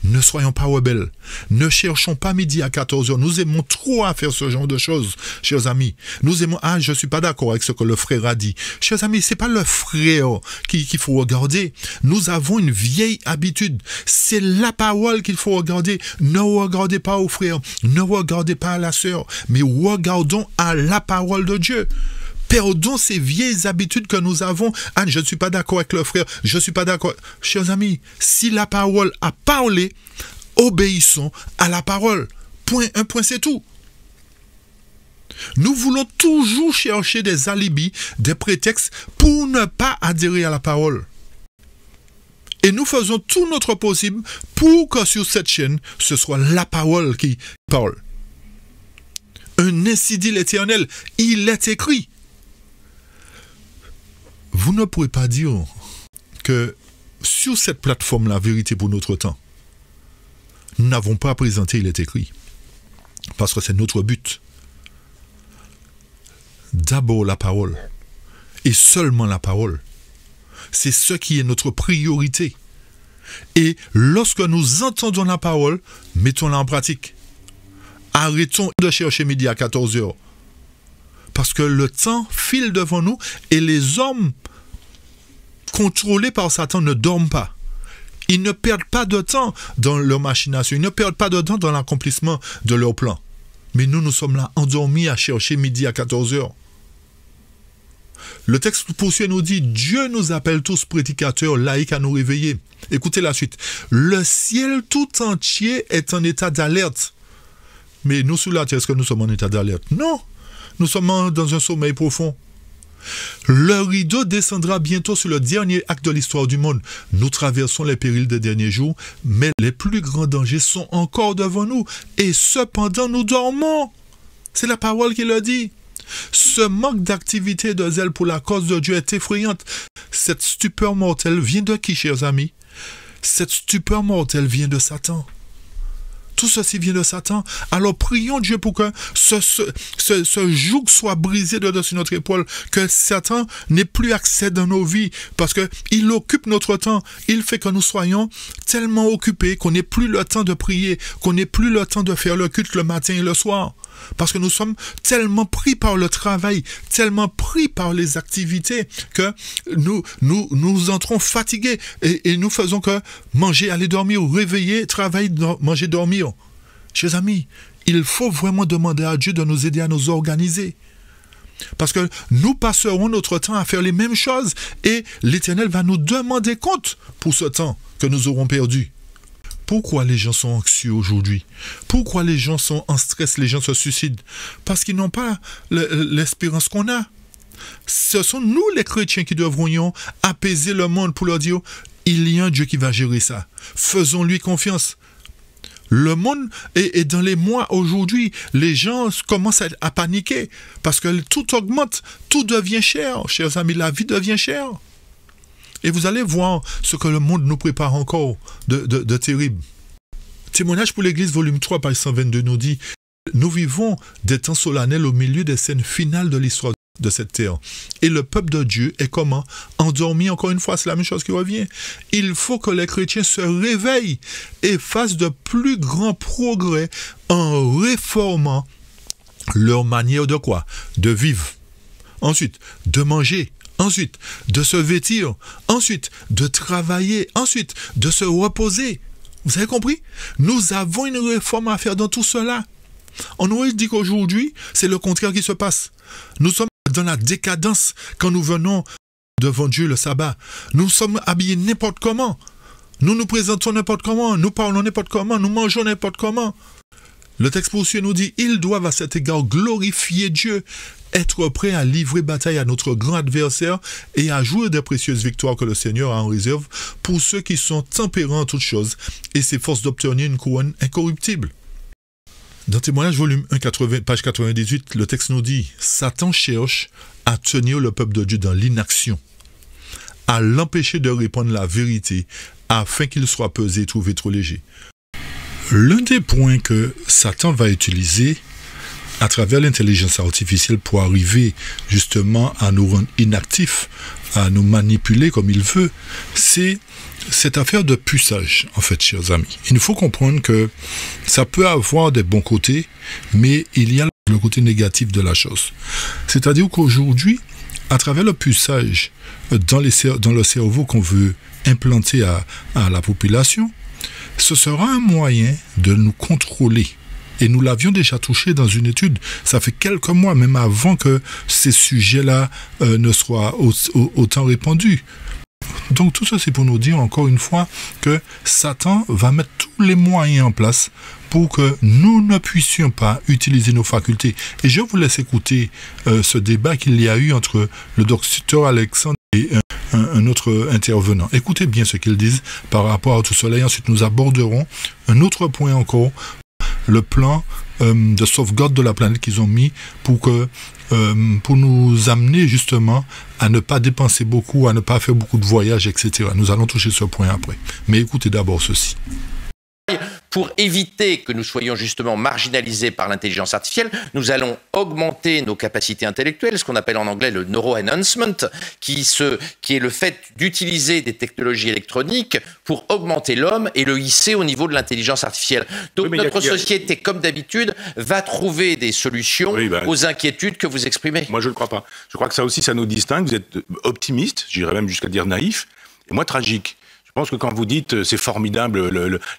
ne soyons pas rebelles. Ne cherchons pas midi à 14h. Nous aimons trop à faire ce genre de choses, chers amis. Nous aimons, je ne suis pas d'accord avec ce que le frère a dit. Chers amis, c'est pas le frère qu'il faut regarder. Nous avons une vieille habitude. C'est la parole qu'il faut regarder. Ne regardez pas au frère. Ne regardez pas à la sœur. Mais regardons à la parole de Dieu. Perdons ces vieilles habitudes que nous avons. Je ne suis pas d'accord avec le frère. Je ne suis pas d'accord. Chers amis, si la parole a parlé, obéissons à la parole. Un point, c'est tout. Nous voulons toujours chercher des alibis, des prétextes pour ne pas adhérer à la parole. Et nous faisons tout notre possible pour que sur cette chaîne, ce soit la parole qui parle. Un ainsi dit l'Éternel, il est écrit. Vous ne pourrez pas dire que sur cette plateforme, la vérité pour notre temps, nous n'avons pas présenté, il est écrit. Parce que c'est notre but. D'abord la parole. Et seulement la parole. C'est ce qui est notre priorité. Et lorsque nous entendons la parole, mettons-la en pratique. Arrêtons de chercher midi à 14h. Parce que le temps file devant nous et les hommes contrôlés par Satan ne dorment pas. Ils ne perdent pas de temps dans leur machination. Ils ne perdent pas de temps dans l'accomplissement de leur plan. Mais nous sommes là endormis à chercher midi à 14h. Le texte poursuit et nous dit, Dieu nous appelle tous prédicateurs laïcs à nous réveiller. Écoutez la suite. Le ciel tout entier est en état d'alerte. Mais nous sur la terre, est-ce que nous sommes en état d'alerte? Non. Nous sommes dans un sommeil profond. Le rideau descendra bientôt sur le dernier acte de l'histoire du monde. Nous traversons les périls des derniers jours, mais les plus grands dangers sont encore devant nous. Et cependant, nous dormons. C'est la parole qui le dit. Ce manque d'activité et de zèle pour la cause de Dieu est effrayante. Cette stupeur mortelle vient de qui, chers amis? Cette stupeur mortelle vient de Satan. Tout ceci vient de Satan. Alors prions Dieu pour que ce joug soit brisé de dessus notre épaule, que Satan n'ait plus accès dans nos vies, parce qu'il occupe notre temps. Il fait que nous soyons tellement occupés qu'on n'ait plus le temps de prier, qu'on n'ait plus le temps de faire le culte le matin et le soir. Parce que nous sommes tellement pris par le travail, tellement pris par les activités, que nous entrons fatigués et nous faisons que manger, aller dormir, réveiller, travailler, manger, dormir. Chers amis, il faut vraiment demander à Dieu de nous aider à nous organiser. Parce que nous passerons notre temps à faire les mêmes choses et l'Éternel va nous demander compte pour ce temps que nous aurons perdu. Pourquoi les gens sont anxieux aujourd'hui? Pourquoi les gens sont en stress, les gens se suicident? Parce qu'ils n'ont pas l'espérance qu'on a. Ce sont nous les chrétiens qui devrions apaiser le monde pour leur dire, il y a un Dieu qui va gérer ça. Faisons-lui confiance. Le monde, et dans les mois aujourd'hui, les gens commencent à paniquer parce que tout augmente, tout devient cher. Chers amis, la vie devient chère. Et vous allez voir ce que le monde nous prépare encore de terrible. Témoignage pour l'Église, volume 3, page 122, nous dit « Nous vivons des temps solennels au milieu des scènes finales de l'histoire de cette terre. Et le peuple de Dieu est comment? Endormi, encore une fois, c'est la même chose qui revient. Il faut que les chrétiens se réveillent et fassent de plus grands progrès en réformant leur manière de quoi? De vivre. Ensuite, de manger. Ensuite, de se vêtir. Ensuite, de travailler. Ensuite, de se reposer. Vous avez compris? Nous avons une réforme à faire dans tout cela. On aurait dit qu'aujourd'hui, c'est le contraire qui se passe. Nous sommes dans la décadence quand nous venons devant Dieu le sabbat. Nous sommes habillés n'importe comment. Nous nous présentons n'importe comment. Nous parlons n'importe comment. Nous mangeons n'importe comment. Le texte poursuit et nous dit, ils doivent à cet égard glorifier Dieu, être prêts à livrer bataille à notre grand adversaire et à jouir des précieuses victoires que le Seigneur a en réserve pour ceux qui sont tempérants en toutes choses et s'efforcent d'obtenir une couronne incorruptible. Dans Témoignage, volume 1, page 98, le texte nous dit « Satan cherche à tenir le peuple de Dieu dans l'inaction, à l'empêcher de répandre la vérité, afin qu'il soit pesé et trouvé trop léger. » L'un des points que Satan va utiliser à travers l'intelligence artificielle pour arriver justement à nous rendre inactifs, à nous manipuler comme il veut, c'est cette affaire de puçage, en fait, chers amis. Il faut comprendre que ça peut avoir des bons côtés, mais il y a le côté négatif de la chose. C'est-à-dire qu'aujourd'hui, à travers le puçage dans le cerveau qu'on veut implanter à la population, ce sera un moyen de nous contrôler. Et nous l'avions déjà touché dans une étude. Ça fait quelques mois, même avant que ces sujets-là ne soient autant répandus. Donc tout ça, c'est pour nous dire encore une fois que Satan va mettre tous les moyens en place pour que nous ne puissions pas utiliser nos facultés. Et je vous laisse écouter ce débat qu'il y a eu entre le docteur Alexandre et un autre intervenant. Écoutez bien ce qu'ils disent par rapport à tout cela. Et ensuite, nous aborderons un autre point encore, le plan de sauvegarde de la planète qu'ils ont mis pour nous amener justement à ne pas dépenser beaucoup, à ne pas faire beaucoup de voyages, etc. Nous allons toucher ce point après. Mais écoutez d'abord ceci. Pour éviter que nous soyons justement marginalisés par l'intelligence artificielle, nous allons augmenter nos capacités intellectuelles, ce qu'on appelle en anglais le neuro-enhancement, qui est le fait d'utiliser des technologies électroniques pour augmenter l'homme et le hisser au niveau de l'intelligence artificielle. Donc oui, notre société, comme d'habitude, va trouver des solutions aux inquiétudes que vous exprimez. Moi, je ne le crois pas. Je crois que ça aussi, ça nous distingue. Vous êtes optimiste, j'irais même jusqu'à dire naïf, et moi tragique. Je pense que quand vous dites c'est formidable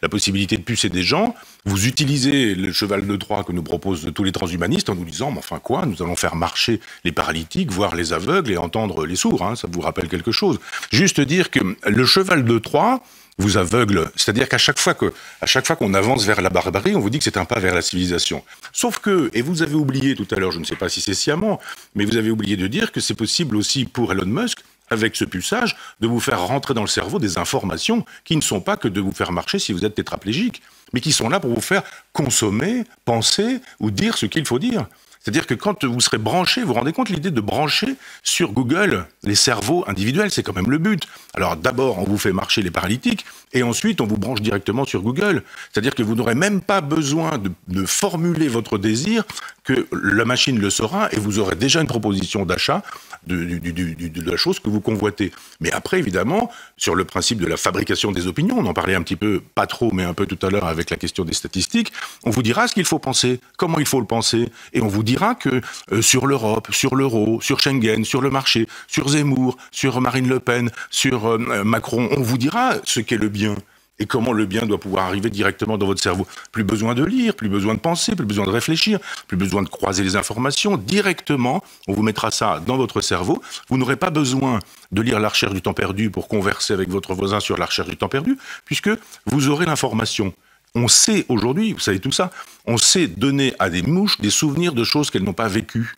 la possibilité de pucer des gens, vous utilisez le cheval de Troie que nous proposent tous les transhumanistes en nous disant mais enfin quoi, nous allons faire marcher les paralytiques, voir les aveugles et entendre les sourds, hein, ça vous rappelle quelque chose. Juste dire que le cheval de Troie vous aveugle, c'est-à-dire qu'à chaque fois qu'on avance vers la barbarie, on vous dit que c'est un pas vers la civilisation. Sauf que, et vous avez oublié tout à l'heure, je ne sais pas si c'est sciemment, mais vous avez oublié de dire que c'est possible aussi pour Elon Musk, avec ce puçage, de vous faire rentrer dans le cerveau des informations qui ne sont pas que de vous faire marcher si vous êtes tétraplégique, mais qui sont là pour vous faire consommer, penser ou dire ce qu'il faut dire. C'est-à-dire que quand vous serez branché, vous vous rendez compte l'idée de brancher sur Google les cerveaux individuels, c'est quand même le but. Alors d'abord, on vous fait marcher les paralytiques, et ensuite on vous branche directement sur Google. C'est-à-dire que vous n'aurez même pas besoin de formuler votre désir, que la machine le saura, et vous aurez déjà une proposition d'achat de la chose que vous convoitez. Mais après, évidemment, sur le principe de la fabrication des opinions, on en parlait un petit peu, pas trop, mais un peu tout à l'heure avec la question des statistiques, on vous dira ce qu'il faut penser, comment il faut le penser, et on vous dira que sur l'Europe, sur l'euro, sur Schengen, sur le marché, sur Zemmour, sur Marine Le Pen, sur Macron, on vous dira ce qu'est le bien. Et comment le bien doit pouvoir arriver directement dans votre cerveau. Plus besoin de lire, plus besoin de penser, plus besoin de réfléchir, plus besoin de croiser les informations. Directement, on vous mettra ça dans votre cerveau. Vous n'aurez pas besoin de lire La Recherche du temps perdu pour converser avec votre voisin sur La Recherche du temps perdu, puisque vous aurez l'information. On sait aujourd'hui, vous savez tout ça, on sait donner à des mouches des souvenirs de choses qu'elles n'ont pas vécues.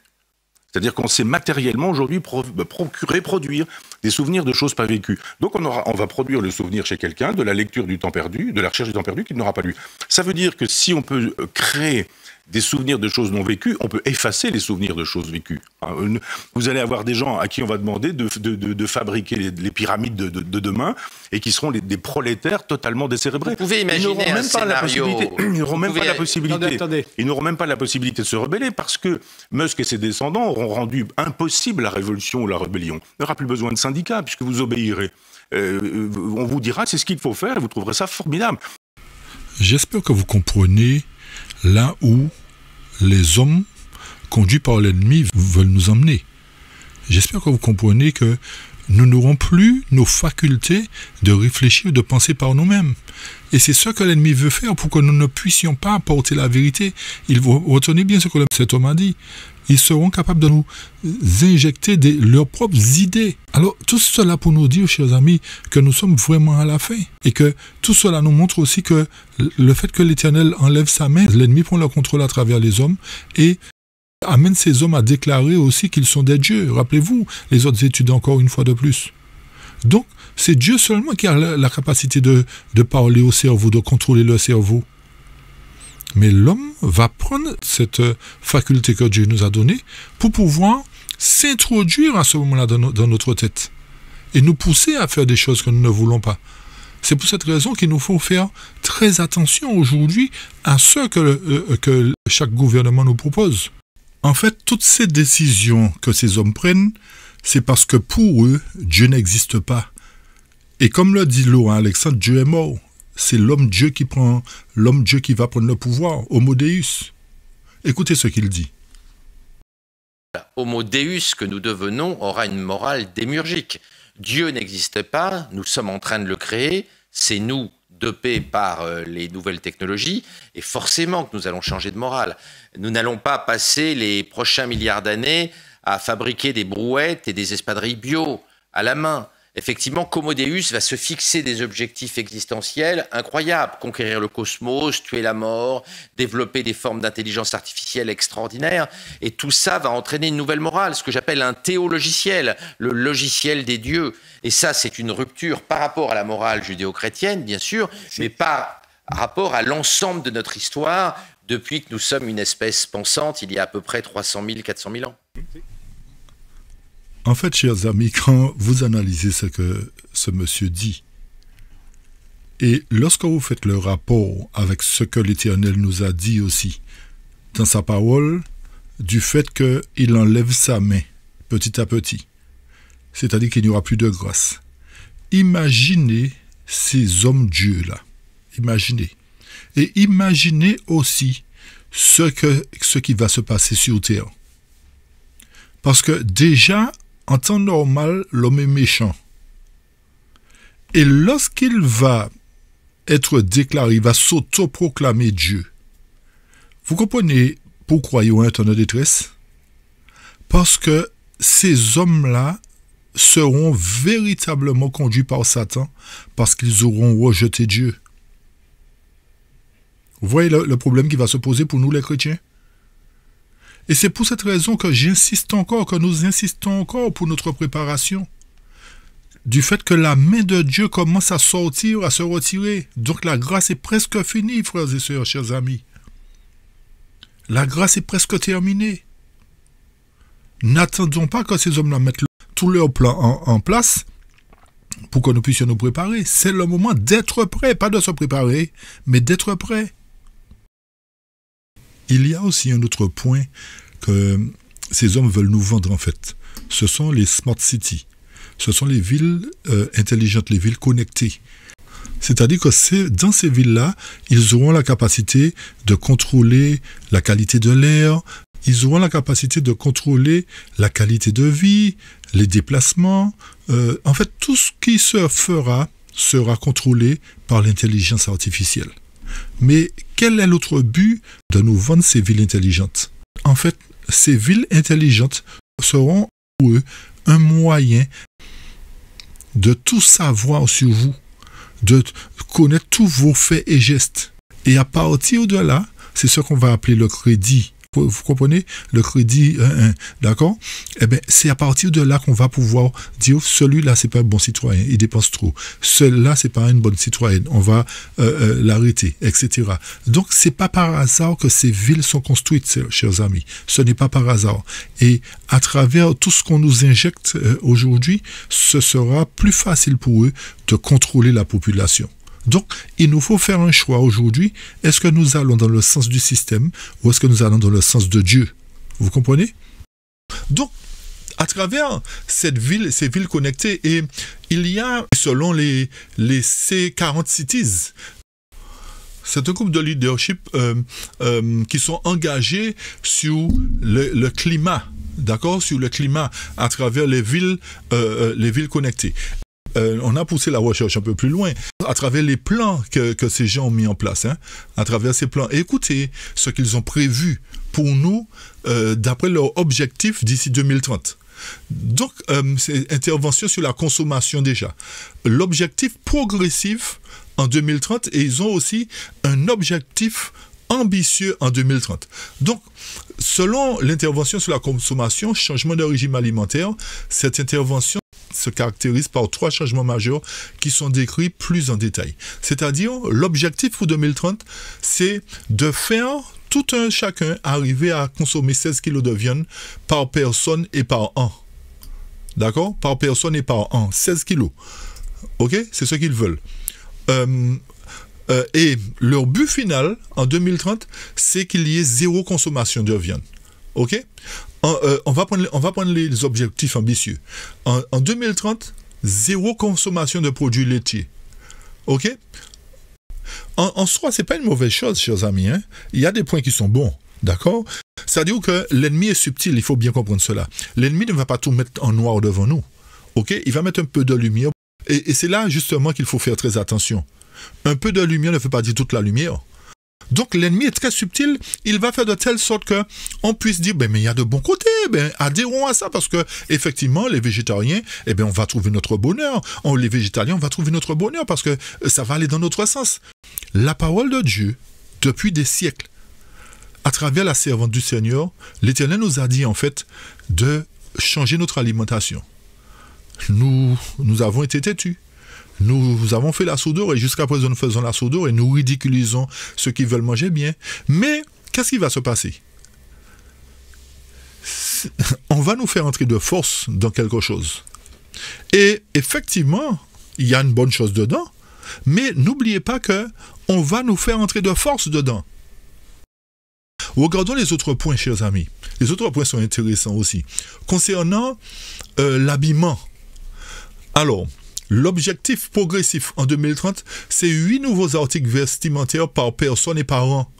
C'est-à-dire qu'on sait matériellement aujourd'hui produire des souvenirs de choses pas vécues. Donc on va produire le souvenir chez quelqu'un de la lecture du temps perdu, de la recherche du temps perdu qu'il n'aura pas lu. Ça veut dire que si on peut créer des souvenirs de choses non vécues, on peut effacer les souvenirs de choses vécues. Vous allez avoir des gens à qui on va demander de fabriquer les pyramides de demain et qui seront des prolétaires totalement décérébrés. Vous pouvez imaginer un scénario... Ils n'auront même pas la possibilité. Ils n'auront même pas la possibilité de se rebeller parce que Musk et ses descendants auront rendu impossible la révolution ou la rébellion. Il n'y aura plus besoin de syndicats puisque vous obéirez. On vous dira c'est ce qu'il faut faire et vous trouverez ça formidable. J'espère que vous comprenez là où les hommes conduits par l'ennemi veulent nous emmener. J'espère que vous comprenez que nous n'aurons plus nos facultés de réfléchir, de penser par nous-mêmes. Et c'est ce que l'ennemi veut faire pour que nous ne puissions pas apporter la vérité. Retenez bien ce que cet homme a dit. Ils seront capables de nous injecter leurs propres idées. Alors, tout cela pour nous dire, chers amis, que nous sommes vraiment à la fin. Et que tout cela nous montre aussi que le fait que l'Éternel enlève sa main, l'ennemi prend le contrôle à travers les hommes et amène ces hommes à déclarer aussi qu'ils sont des dieux. Rappelez-vous, les autres études encore une fois de plus. Donc, c'est Dieu seulement qui a la capacité de parler au cerveau, de contrôler le cerveau. Mais l'homme va prendre cette faculté que Dieu nous a donnée pour pouvoir s'introduire à ce moment-là dans notre tête et nous pousser à faire des choses que nous ne voulons pas. C'est pour cette raison qu'il nous faut faire très attention aujourd'hui à ce que chaque gouvernement nous propose. En fait, toutes ces décisions que ces hommes prennent, c'est parce que pour eux, Dieu n'existe pas. Et comme le dit Laurent Alexandre, Dieu est mort. C'est l'homme-dieu qui va prendre le pouvoir, Homo Deus. Écoutez ce qu'il dit. Homo Deus que nous devenons aura une morale démiurgique. Dieu n'existe pas, nous sommes en train de le créer, c'est nous dopés par les nouvelles technologies, et forcément que nous allons changer de morale. Nous n'allons pas passer les prochains milliards d'années à fabriquer des brouettes et des espadrilles bio à la main. Effectivement, Homo Deus va se fixer des objectifs existentiels incroyables. Conquérir le cosmos, tuer la mort, développer des formes d'intelligence artificielle extraordinaires. Et tout ça va entraîner une nouvelle morale, ce que j'appelle un théologiciel, le logiciel des dieux. Et ça, c'est une rupture par rapport à la morale judéo-chrétienne, bien sûr, mais par rapport à l'ensemble de notre histoire depuis que nous sommes une espèce pensante il y a à peu près 300 000, 400 000 ans. En fait, chers amis, quand vous analysez ce que ce monsieur dit, et lorsque vous faites le rapport avec ce que l'Éternel nous a dit aussi dans sa parole, du fait qu'il enlève sa main petit à petit, c'est-à-dire qu'il n'y aura plus de grâce. Imaginez ces hommes-dieux-là. Imaginez. Et imaginez aussi ce qui va se passer sur Terre. Parce que déjà, en temps normal, l'homme est méchant. Et lorsqu'il va être déclaré, il va s'autoproclamer Dieu. Vous comprenez pourquoi il y aura un temps de détresse? Parce que ces hommes-là seront véritablement conduits par Satan parce qu'ils auront rejeté Dieu. Vous voyez le problème qui va se poser pour nous les chrétiens? Et c'est pour cette raison que j'insiste encore, que nous insistons encore pour notre préparation. Du fait que la main de Dieu commence à sortir, à se retirer. Donc la grâce est presque finie, frères et sœurs, chers amis. La grâce est presque terminée. n'attendons pas que ces hommes-là mettent tous leurs plans en place pour que nous puissions nous préparer. C'est le moment d'être prêt, pas de se préparer, mais d'être prêt. Il y a aussi un autre point que ces hommes veulent nous vendre en fait. Ce sont les smart cities. Ce sont les villes intelligentes, les villes connectées. C'est-à-dire que dans ces villes-là, ils auront la capacité de contrôler la qualité de l'air, ils auront la capacité de contrôler la qualité de vie, les déplacements. En fait, tout ce qui se fera sera contrôlé par l'intelligence artificielle. Mais quel est l'autre but de nous vendre ces villes intelligentes? En fait, ces villes intelligentes seront pour eux un moyen de tout savoir sur vous, de connaître tous vos faits et gestes. Et à partir de là, c'est ce qu'on va appeler le crédit. Vous comprenez? Le crédit, d'accord? Eh bien, c'est à partir de là qu'on va pouvoir dire, celui-là, c'est pas un bon citoyen, il dépense trop. Celui-là, c'est pas une bonne citoyenne, on va l'arrêter, etc. Donc, c'est pas par hasard que ces villes sont construites, chers amis. Ce n'est pas par hasard. Et à travers tout ce qu'on nous injecte aujourd'hui, ce sera plus facile pour eux de contrôler la population. Donc, il nous faut faire un choix aujourd'hui. Est-ce que nous allons dans le sens du système ou est-ce que nous allons dans le sens de Dieu? Vous comprenez? Donc, à travers ces villes connectées, et il y a, selon les C40 Cities, c'est un groupe de leadership qui sont engagés sur le climat, d'accord? Sur le climat à travers les villes connectées. On a poussé la recherche un peu plus loin à travers les plans que ces gens ont mis en place, à travers ces plans. Et écoutez ce qu'ils ont prévu pour nous d'après leur objectif d'ici 2030. Donc, c'est intervention sur la consommation déjà. L'objectif progressif en 2030 et ils ont aussi un objectif ambitieux en 2030. Donc, selon l'intervention sur la consommation, changement de régime alimentaire, cette intervention se caractérise par 3 changements majeurs qui sont décrits plus en détail. C'est-à-dire, l'objectif pour 2030, c'est de faire tout un chacun arriver à consommer 16 kg de viande par personne et par an. D'accord? Par personne et par an. 16 kg. OK? C'est ce qu'ils veulent. Et leur but final, en 2030, c'est qu'il y ait 0 consommation de viande. OK? On va prendre les objectifs ambitieux. En 2030, 0 consommation de produits laitiers. OK? En soi, ce n'est pas une mauvaise chose, chers amis. Il y a des points qui sont bons. D'accord? C'est-à-dire que l'ennemi est subtil, il faut bien comprendre cela. L'ennemi ne va pas tout mettre en noir devant nous. OK? Il va mettre un peu de lumière. Et c'est là, justement, qu'il faut faire très attention. Un peu de lumière ne fait pas dire toute la lumière. Donc l'ennemi est très subtil, il va faire de telle sorte que on puisse dire mais il y a de bons côtés, adhérons à ça parce que effectivement les végétariens, on va trouver notre bonheur, les végétaliens on va trouver notre bonheur parce que ça va aller dans notre sens. La parole de Dieu depuis des siècles, à travers la servante du Seigneur, l'Éternel nous a dit en fait de changer notre alimentation. Nous avons été têtus. Nous avons fait la sourdoure et jusqu'à présent nous faisons la sourdoure et nous ridiculisons ceux qui veulent manger bien. Mais qu'est-ce qui va se passer? On va nous faire entrer de force dans quelque chose. Et effectivement, il y a une bonne chose dedans, mais n'oubliez pas qu'on va nous faire entrer de force dedans. Regardons les autres points, chers amis. Les autres points sont intéressants aussi. Concernant l'habillement. Alors, l'objectif progressif en 2030, c'est 8 nouveaux articles vestimentaires par personne et par an.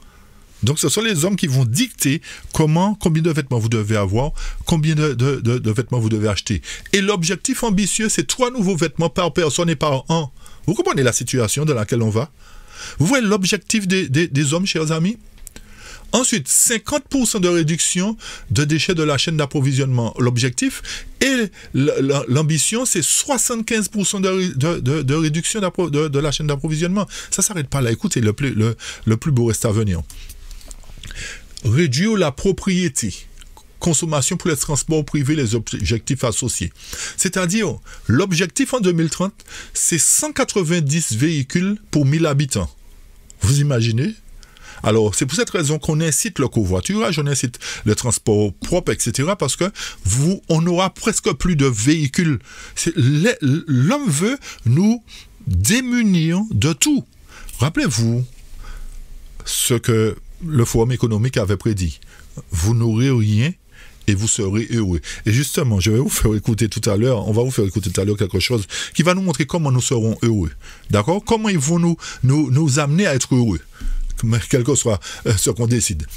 Donc, ce sont les hommes qui vont dicter combien de vêtements vous devez avoir, combien de vêtements vous devez acheter. Et l'objectif ambitieux, c'est 3 nouveaux vêtements par personne et par an. Vous comprenez la situation dans laquelle on va? Vous voyez l'objectif des hommes, chers amis? Ensuite, 50% de réduction de déchets de la chaîne d'approvisionnement. L'objectif et l'ambition, c'est 75% de réduction de la chaîne d'approvisionnement. Ça ne s'arrête pas là. Écoutez, le plus beau reste à venir. Réduire la propriété. Consommation pour les transports privés, les objectifs associés. C'est-à-dire, l'objectif en 2030, c'est 190 véhicules pour 1000 habitants. Vous imaginez? Alors, c'est pour cette raison qu'on incite le covoiturage, on incite le transport propre, etc., parce que on n'aura presque plus de véhicules. L'homme veut nous démunir de tout. Rappelez-vous ce que le Forum économique avait prédit. Vous n'aurez rien et vous serez heureux. Et justement, je vais vous faire écouter tout à l'heure, on va vous faire écouter tout à l'heure quelque chose qui va nous montrer comment nous serons heureux. D'accord? Comment ils vont nous amener à être heureux, quel que soit ce qu'on décide.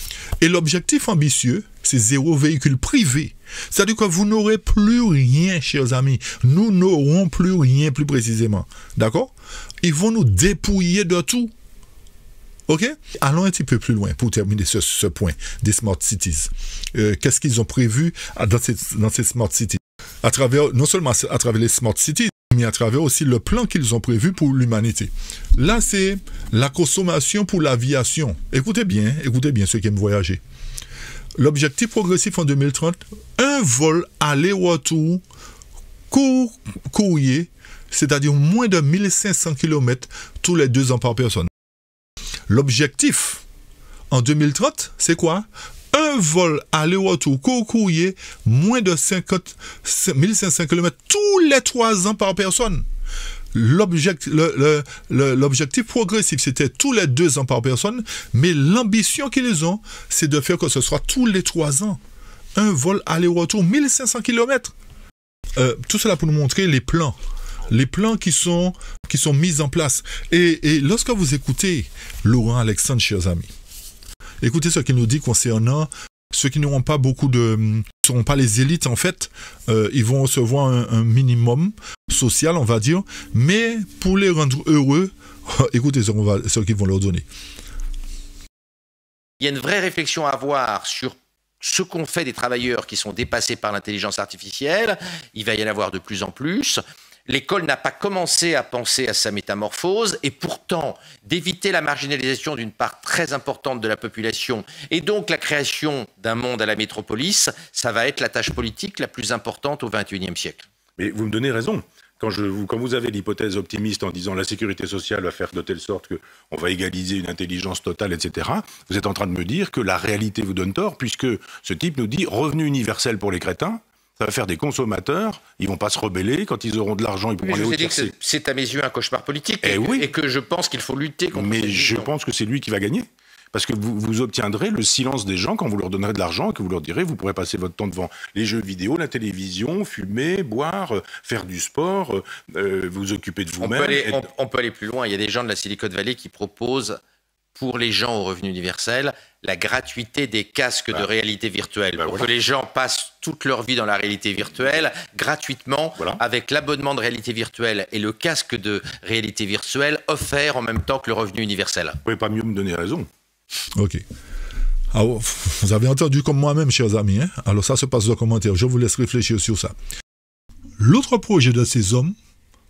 Et l'objectif ambitieux, c'est 0 véhicule privé. C'est-à-dire que vous n'aurez plus rien, chers amis. Nous n'aurons plus rien, plus précisément. D'accord? Ils vont nous dépouiller de tout. OK? Allons un petit peu plus loin pour terminer ce point des smart cities. Qu'est-ce qu'ils ont prévu dans ces smart cities? Non seulement à travers les smart cities, mais à travers aussi le plan qu'ils ont prévu pour l'humanité. Là, c'est la consommation pour l'aviation. Écoutez bien ceux qui aiment voyager. L'objectif progressif en 2030, un vol aller-retour courrier, c'est-à-dire moins de 1500 km tous les 2 ans par personne. L'objectif en 2030, c'est quoi? Un vol aller-retour courrier, moins de 1500 km tous les 3 ans par personne. L'objectif progressif, c'était tous les 2 ans par personne, mais l'ambition qu'ils ont, c'est de faire que ce soit tous les 3 ans. Un vol aller-retour, 1500 km. Tout cela pour nous montrer les plans qui sont mis en place. Et lorsque vous écoutez Laurent Alexandre, chers amis, écoutez ce qu'il nous dit concernant ceux qui n'auront pas ne seront pas les élites, en fait, ils vont recevoir un minimum social, on va dire, mais pour les rendre heureux, écoutez ce qu'ils vont leur donner. Il y a une vraie réflexion à avoir sur ce qu'ont fait des travailleurs qui sont dépassés par l'intelligence artificielle. Il va y en avoir de plus en plus. L'école n'a pas commencé à penser à sa métamorphose et pourtant d'éviter la marginalisation d'une part très importante de la population et donc la création d'un monde à la métropolis, ça va être la tâche politique la plus importante au XXIe siècle. Mais vous me donnez raison. Quand vous avez l'hypothèse optimiste en disant la sécurité sociale va faire de telle sorte qu'on va égaliser une intelligence totale, etc., vous êtes en train de me dire que la réalité vous donne tort puisque ce type nous dit revenu universel pour les crétins. Ça va faire des consommateurs, ils vont pas se rebeller, quand ils auront de l'argent, ils pourront aller au tiercé. C'est à mes yeux un cauchemar politique oui. Et que je pense qu'il faut lutter contre. Mais je pense que c'est lui qui va gagner. Parce que vous obtiendrez le silence des gens quand vous leur donnerez de l'argent et que vous leur direz vous pourrez passer votre temps devant les jeux vidéo, la télévision, fumer, boire, faire du sport, vous occuper de vous-même. On peut aller plus loin. Il y a des gens de la Silicon Valley qui proposent pour les gens au revenu universel, la gratuité des casques de réalité virtuelle. Pour que les gens passent toute leur vie dans la réalité virtuelle, gratuitement, avec l'abonnement de réalité virtuelle et le casque de réalité virtuelle offert en même temps que le revenu universel. Vous ne pouvez pas mieux me donner raison. Ok. Alors, vous avez entendu comme moi-même, chers amis. Hein? Alors ça se passe dans les commentaires. Je vous laisse réfléchir sur ça. L'autre projet de ces hommes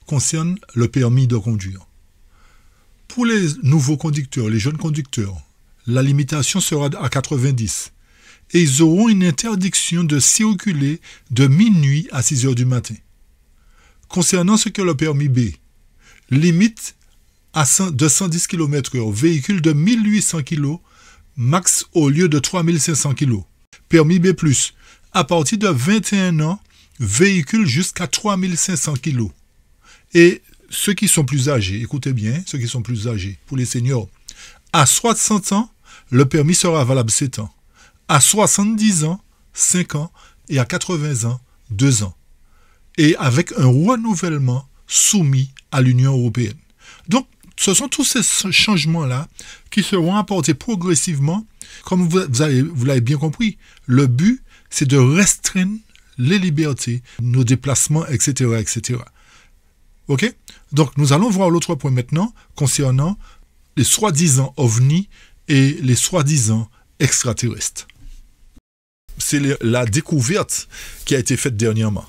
concerne le permis de conduire. Pour les nouveaux conducteurs, les jeunes conducteurs, la limitation sera à 90 et ils auront une interdiction de circuler de minuit à 6 heures du matin. Concernant ce que le permis B, limite de 110 km/h, véhicule de 1800 kg, max au lieu de 3500 kg. Permis B+, à partir de 21 ans, véhicule jusqu'à 3500 kg. Et ceux qui sont plus âgés, écoutez bien, ceux qui sont plus âgés, pour les seniors, à 60 ans, le permis sera valable 7 ans. À 70 ans, 5 ans. Et à 80 ans, 2 ans. Et avec un renouvellement soumis à l'Union européenne. Donc, ce sont tous ces changements-là qui seront apportés progressivement. Comme vous l'avez bien compris, le but, c'est de restreindre les libertés, nos déplacements, etc., etc. OK? Donc, nous allons voir l'autre point maintenant concernant les soi-disant ovnis et les soi-disant extraterrestres. C'est la découverte qui a été faite dernièrement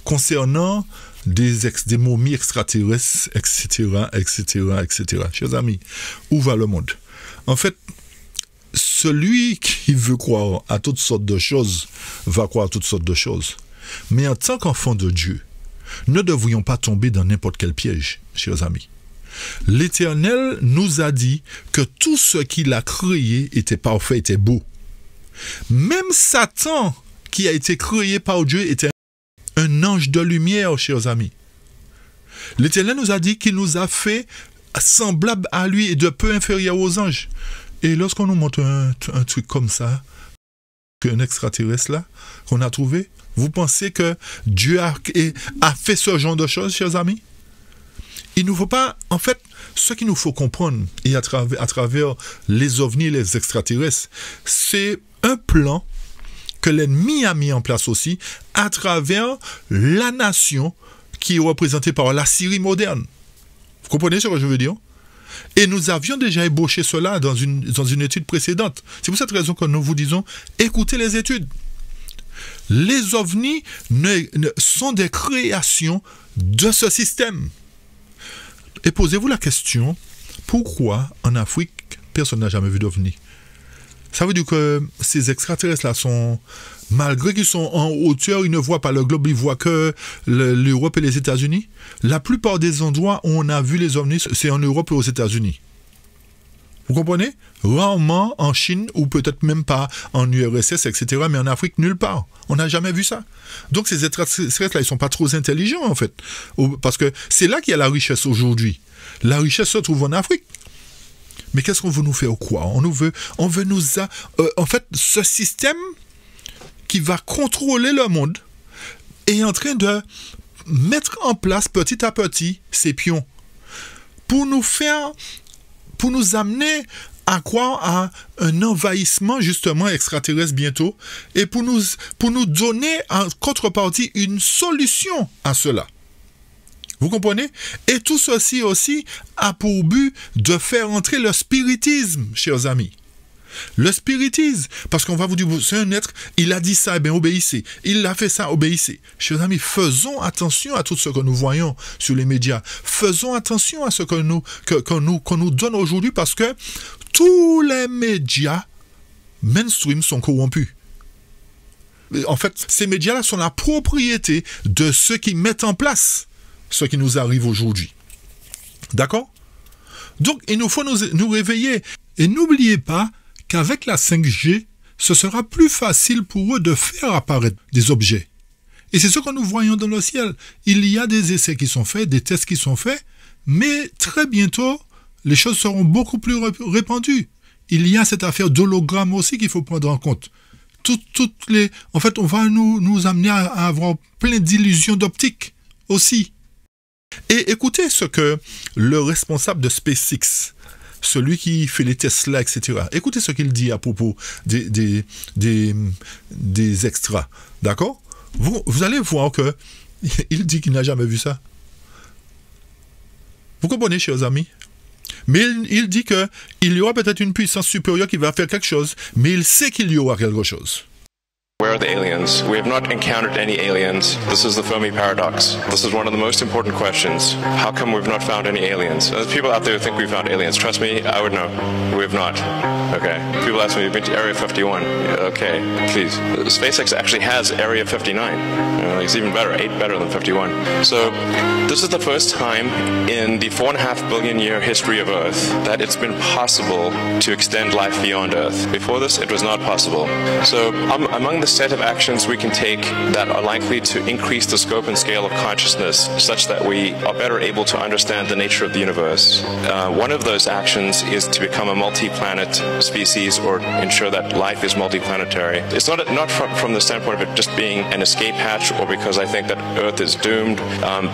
concernant des momies extraterrestres, etc., etc., etc. Chers amis, où va le monde? En fait, celui qui veut croire à toutes sortes de choses va croire à toutes sortes de choses. Mais en tant qu'enfant de Dieu, ne devrions pas tomber dans n'importe quel piège, chers amis. L'Éternel nous a dit que tout ce qu'il a créé était parfait, était beau. Même Satan, qui a été créé par Dieu, était un ange de lumière, chers amis. L'Éternel nous a dit qu'il nous a fait semblable à lui et de peu inférieur aux anges. Et lorsqu'on nous montre un truc comme ça, un extraterrestre là, qu'on a trouvé, vous pensez que Dieu a fait ce genre de choses, chers amis? Il nous faut pas, en fait, ce qu'il nous faut comprendre, et à travers les ovnis et les extraterrestres, c'est un plan que l'ennemi a mis en place aussi à travers la nation qui est représentée par la Syrie moderne. Vous comprenez ce que je veux dire? Et nous avions déjà ébauché cela dans une étude précédente. C'est pour cette raison que nous vous disons, écoutez les études. Les ovnis sont des créations de ce système. Et posez-vous la question, pourquoi en Afrique, personne n'a jamais vu d'ovnis? Ça veut dire que ces extraterrestres-là sont, malgré qu'ils sont en hauteur, ils ne voient pas le globe, ils voient que l'Europe et les États-Unis. La plupart des endroits où on a vu les ovnis, c'est en Europe et aux États-Unis. Vous comprenez? Rarement en Chine, ou peut-être même pas en URSS, etc., mais en Afrique, nulle part. On n'a jamais vu ça. Donc ces extraterrestres-là, ils ne sont pas trop intelligents, en fait. Parce que c'est là qu'il y a la richesse aujourd'hui. La richesse se trouve en Afrique. Mais qu'est-ce qu'on veut nous faire quoi? On veut nous... en fait, ce système qui va contrôler le monde est en train de mettre en place petit à petit ces pions pour nous amener à croire à un envahissement justement extraterrestre bientôt et pour nous donner en contrepartie une solution à cela. Vous comprenez? Et tout ceci aussi a pour but de faire entrer le spiritisme, chers amis. Le spiritisme, parce qu'on va vous dire, c'est un être, il a dit ça, eh bien obéissez. Il a fait ça, obéissez. Chers amis, faisons attention à tout ce que nous voyons sur les médias. Faisons attention à ce qu'on nous donne aujourd'hui, parce que tous les médias mainstream sont corrompus. En fait, ces médias-là sont la propriété de ceux qui mettent en place ce qui nous arrive aujourd'hui. D'accord? Donc, il nous faut nous réveiller. Et n'oubliez pas qu'avec la 5G, ce sera plus facile pour eux de faire apparaître des objets. Et c'est ce que nous voyons dans le ciel. Il y a des essais qui sont faits, des tests qui sont faits, mais très bientôt, les choses seront beaucoup plus répandues. Il y a cette affaire d'hologramme aussi qu'il faut prendre en compte. En fait, on va nous amener à avoir plein d'illusions d'optique aussi. Et écoutez ce que le responsable de SpaceX, celui qui fait les Tesla, etc., écoutez ce qu'il dit à propos des extras. D'accord? Vous allez voir que il dit qu'il n'a jamais vu ça. Vous comprenez, chers amis? Mais il dit qu'il y aura peut-être une puissance supérieure qui va faire quelque chose, mais il sait qu'il y aura quelque chose. Where are the aliens? We have not encountered any aliens. This is the Fermi paradox. This is one of the most important questions. How come we've not found any aliens? There's people out there who think we found aliens. Trust me, I would know. We have not. Okay. People ask me, you've been to Area 51. Okay, please. SpaceX actually has Area 59. It's even better, 8 better than 51. So, this is the first time in the 4.5 billion year history of Earth that it's been possible to extend life beyond Earth. Before this, it was not possible. So, among the set of actions we can take that are likely to increase the scope and scale of consciousness such that we are better able to understand the nature of the universe. One of those actions is to become a multi-planet species or ensure that life is multi-planetary. It's not from the standpoint of it just being an escape hatch or because I think that Earth is doomed,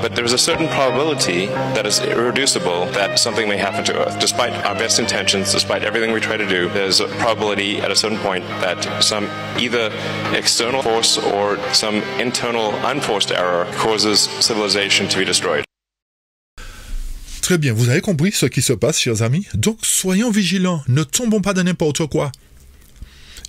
but there's a certain probability that is irreducible that something may happen to Earth. Despite our best intentions, despite everything we try to do, there's a probability at a certain point that some either external force or some internal unforced error causes civilization to be destroyed. Très bien, vous avez compris ce qui se passe, chers amis. Donc, soyons vigilants, ne tombons pas dans n'importe quoi.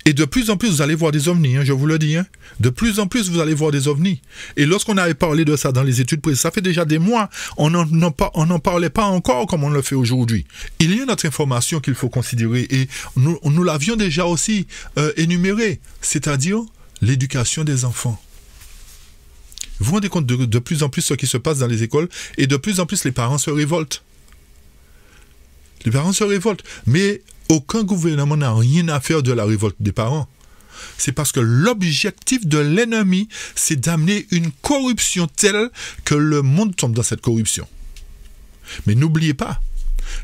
Et de plus en plus, vous allez voir des ovnis, je vous le dis. De plus en plus, vous allez voir des ovnis. Et lorsqu'on avait parlé de ça dans les études précédentes, ça fait déjà des mois, on n'en parlait pas encore comme on le fait aujourd'hui. Il y a une autre information qu'il faut considérer, et nous l'avions déjà aussi énumérée, c'est-à-dire l'éducation des enfants. Vous vous rendez compte de plus en plus ce qui se passe dans les écoles, et de plus en plus les parents se révoltent. Les parents se révoltent. Mais aucun gouvernement n'a rien à faire de la révolte des parents. C'est parce que l'objectif de l'ennemi, c'est d'amener une corruption telle que le monde tombe dans cette corruption. Mais n'oubliez pas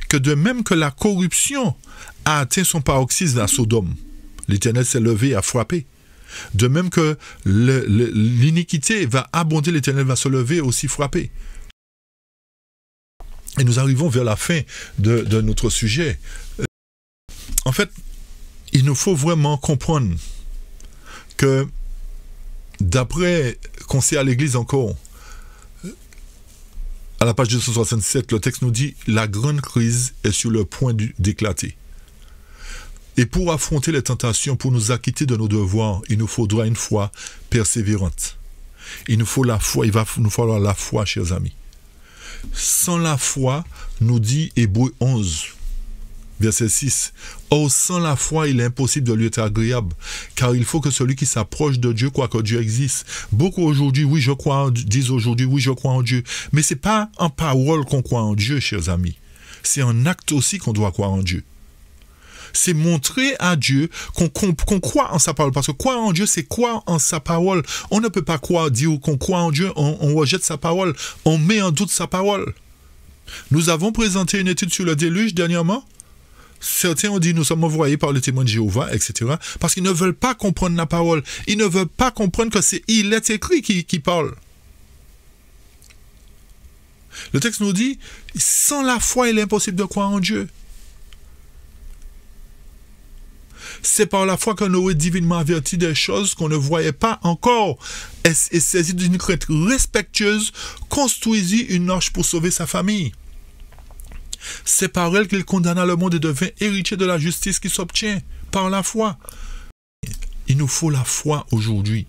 que de même que la corruption a atteint son paroxysme à Sodome, l'Éternel s'est levé et a frappé. De même que l'iniquité va abonder, l'Éternel va se lever et aussi frapper. Et nous arrivons vers la fin de notre sujet. En fait, il nous faut vraiment comprendre que, d'après Conseil à l'Église encore, à la page 267, le texte nous dit « La grande crise est sur le point d'éclater. Et pour affronter les tentations, pour nous acquitter de nos devoirs, il nous faudra une foi persévérante. Il nous faut la foi, il va nous falloir la foi, chers amis. Sans la foi, nous dit Hébreux 11, verset 6, « Or, sans la foi, il est impossible de lui être agréable, car il faut que celui qui s'approche de Dieu croit que Dieu existe. » Beaucoup aujourd'hui, oui, je crois, disent aujourd'hui, oui, je crois en Dieu. Mais ce n'est pas en parole qu'on croit en Dieu, chers amis. C'est en acte aussi qu'on doit croire en Dieu. C'est montrer à Dieu qu'on croit en sa parole. Parce que croire en Dieu, c'est croire en sa parole. On ne peut pas dire qu'on croit en Dieu, on rejette sa parole, on met en doute sa parole. Nous avons présenté une étude sur le déluge dernièrement. Certains ont dit nous sommes envoyés par le témoin de Jéhovah, etc. Parce qu'ils ne veulent pas comprendre la parole. Ils ne veulent pas comprendre que il est écrit qui parle. Le texte nous dit, sans la foi, il est impossible de croire en Dieu. C'est par la foi que Noé, divinement averti des choses qu'on ne voyait pas encore, et saisi d'une crainte respectueuse, construisit une arche pour sauver sa famille. C'est par elle qu'il condamna le monde et devint héritier de la justice qui s'obtient par la foi. Il nous faut la foi aujourd'hui.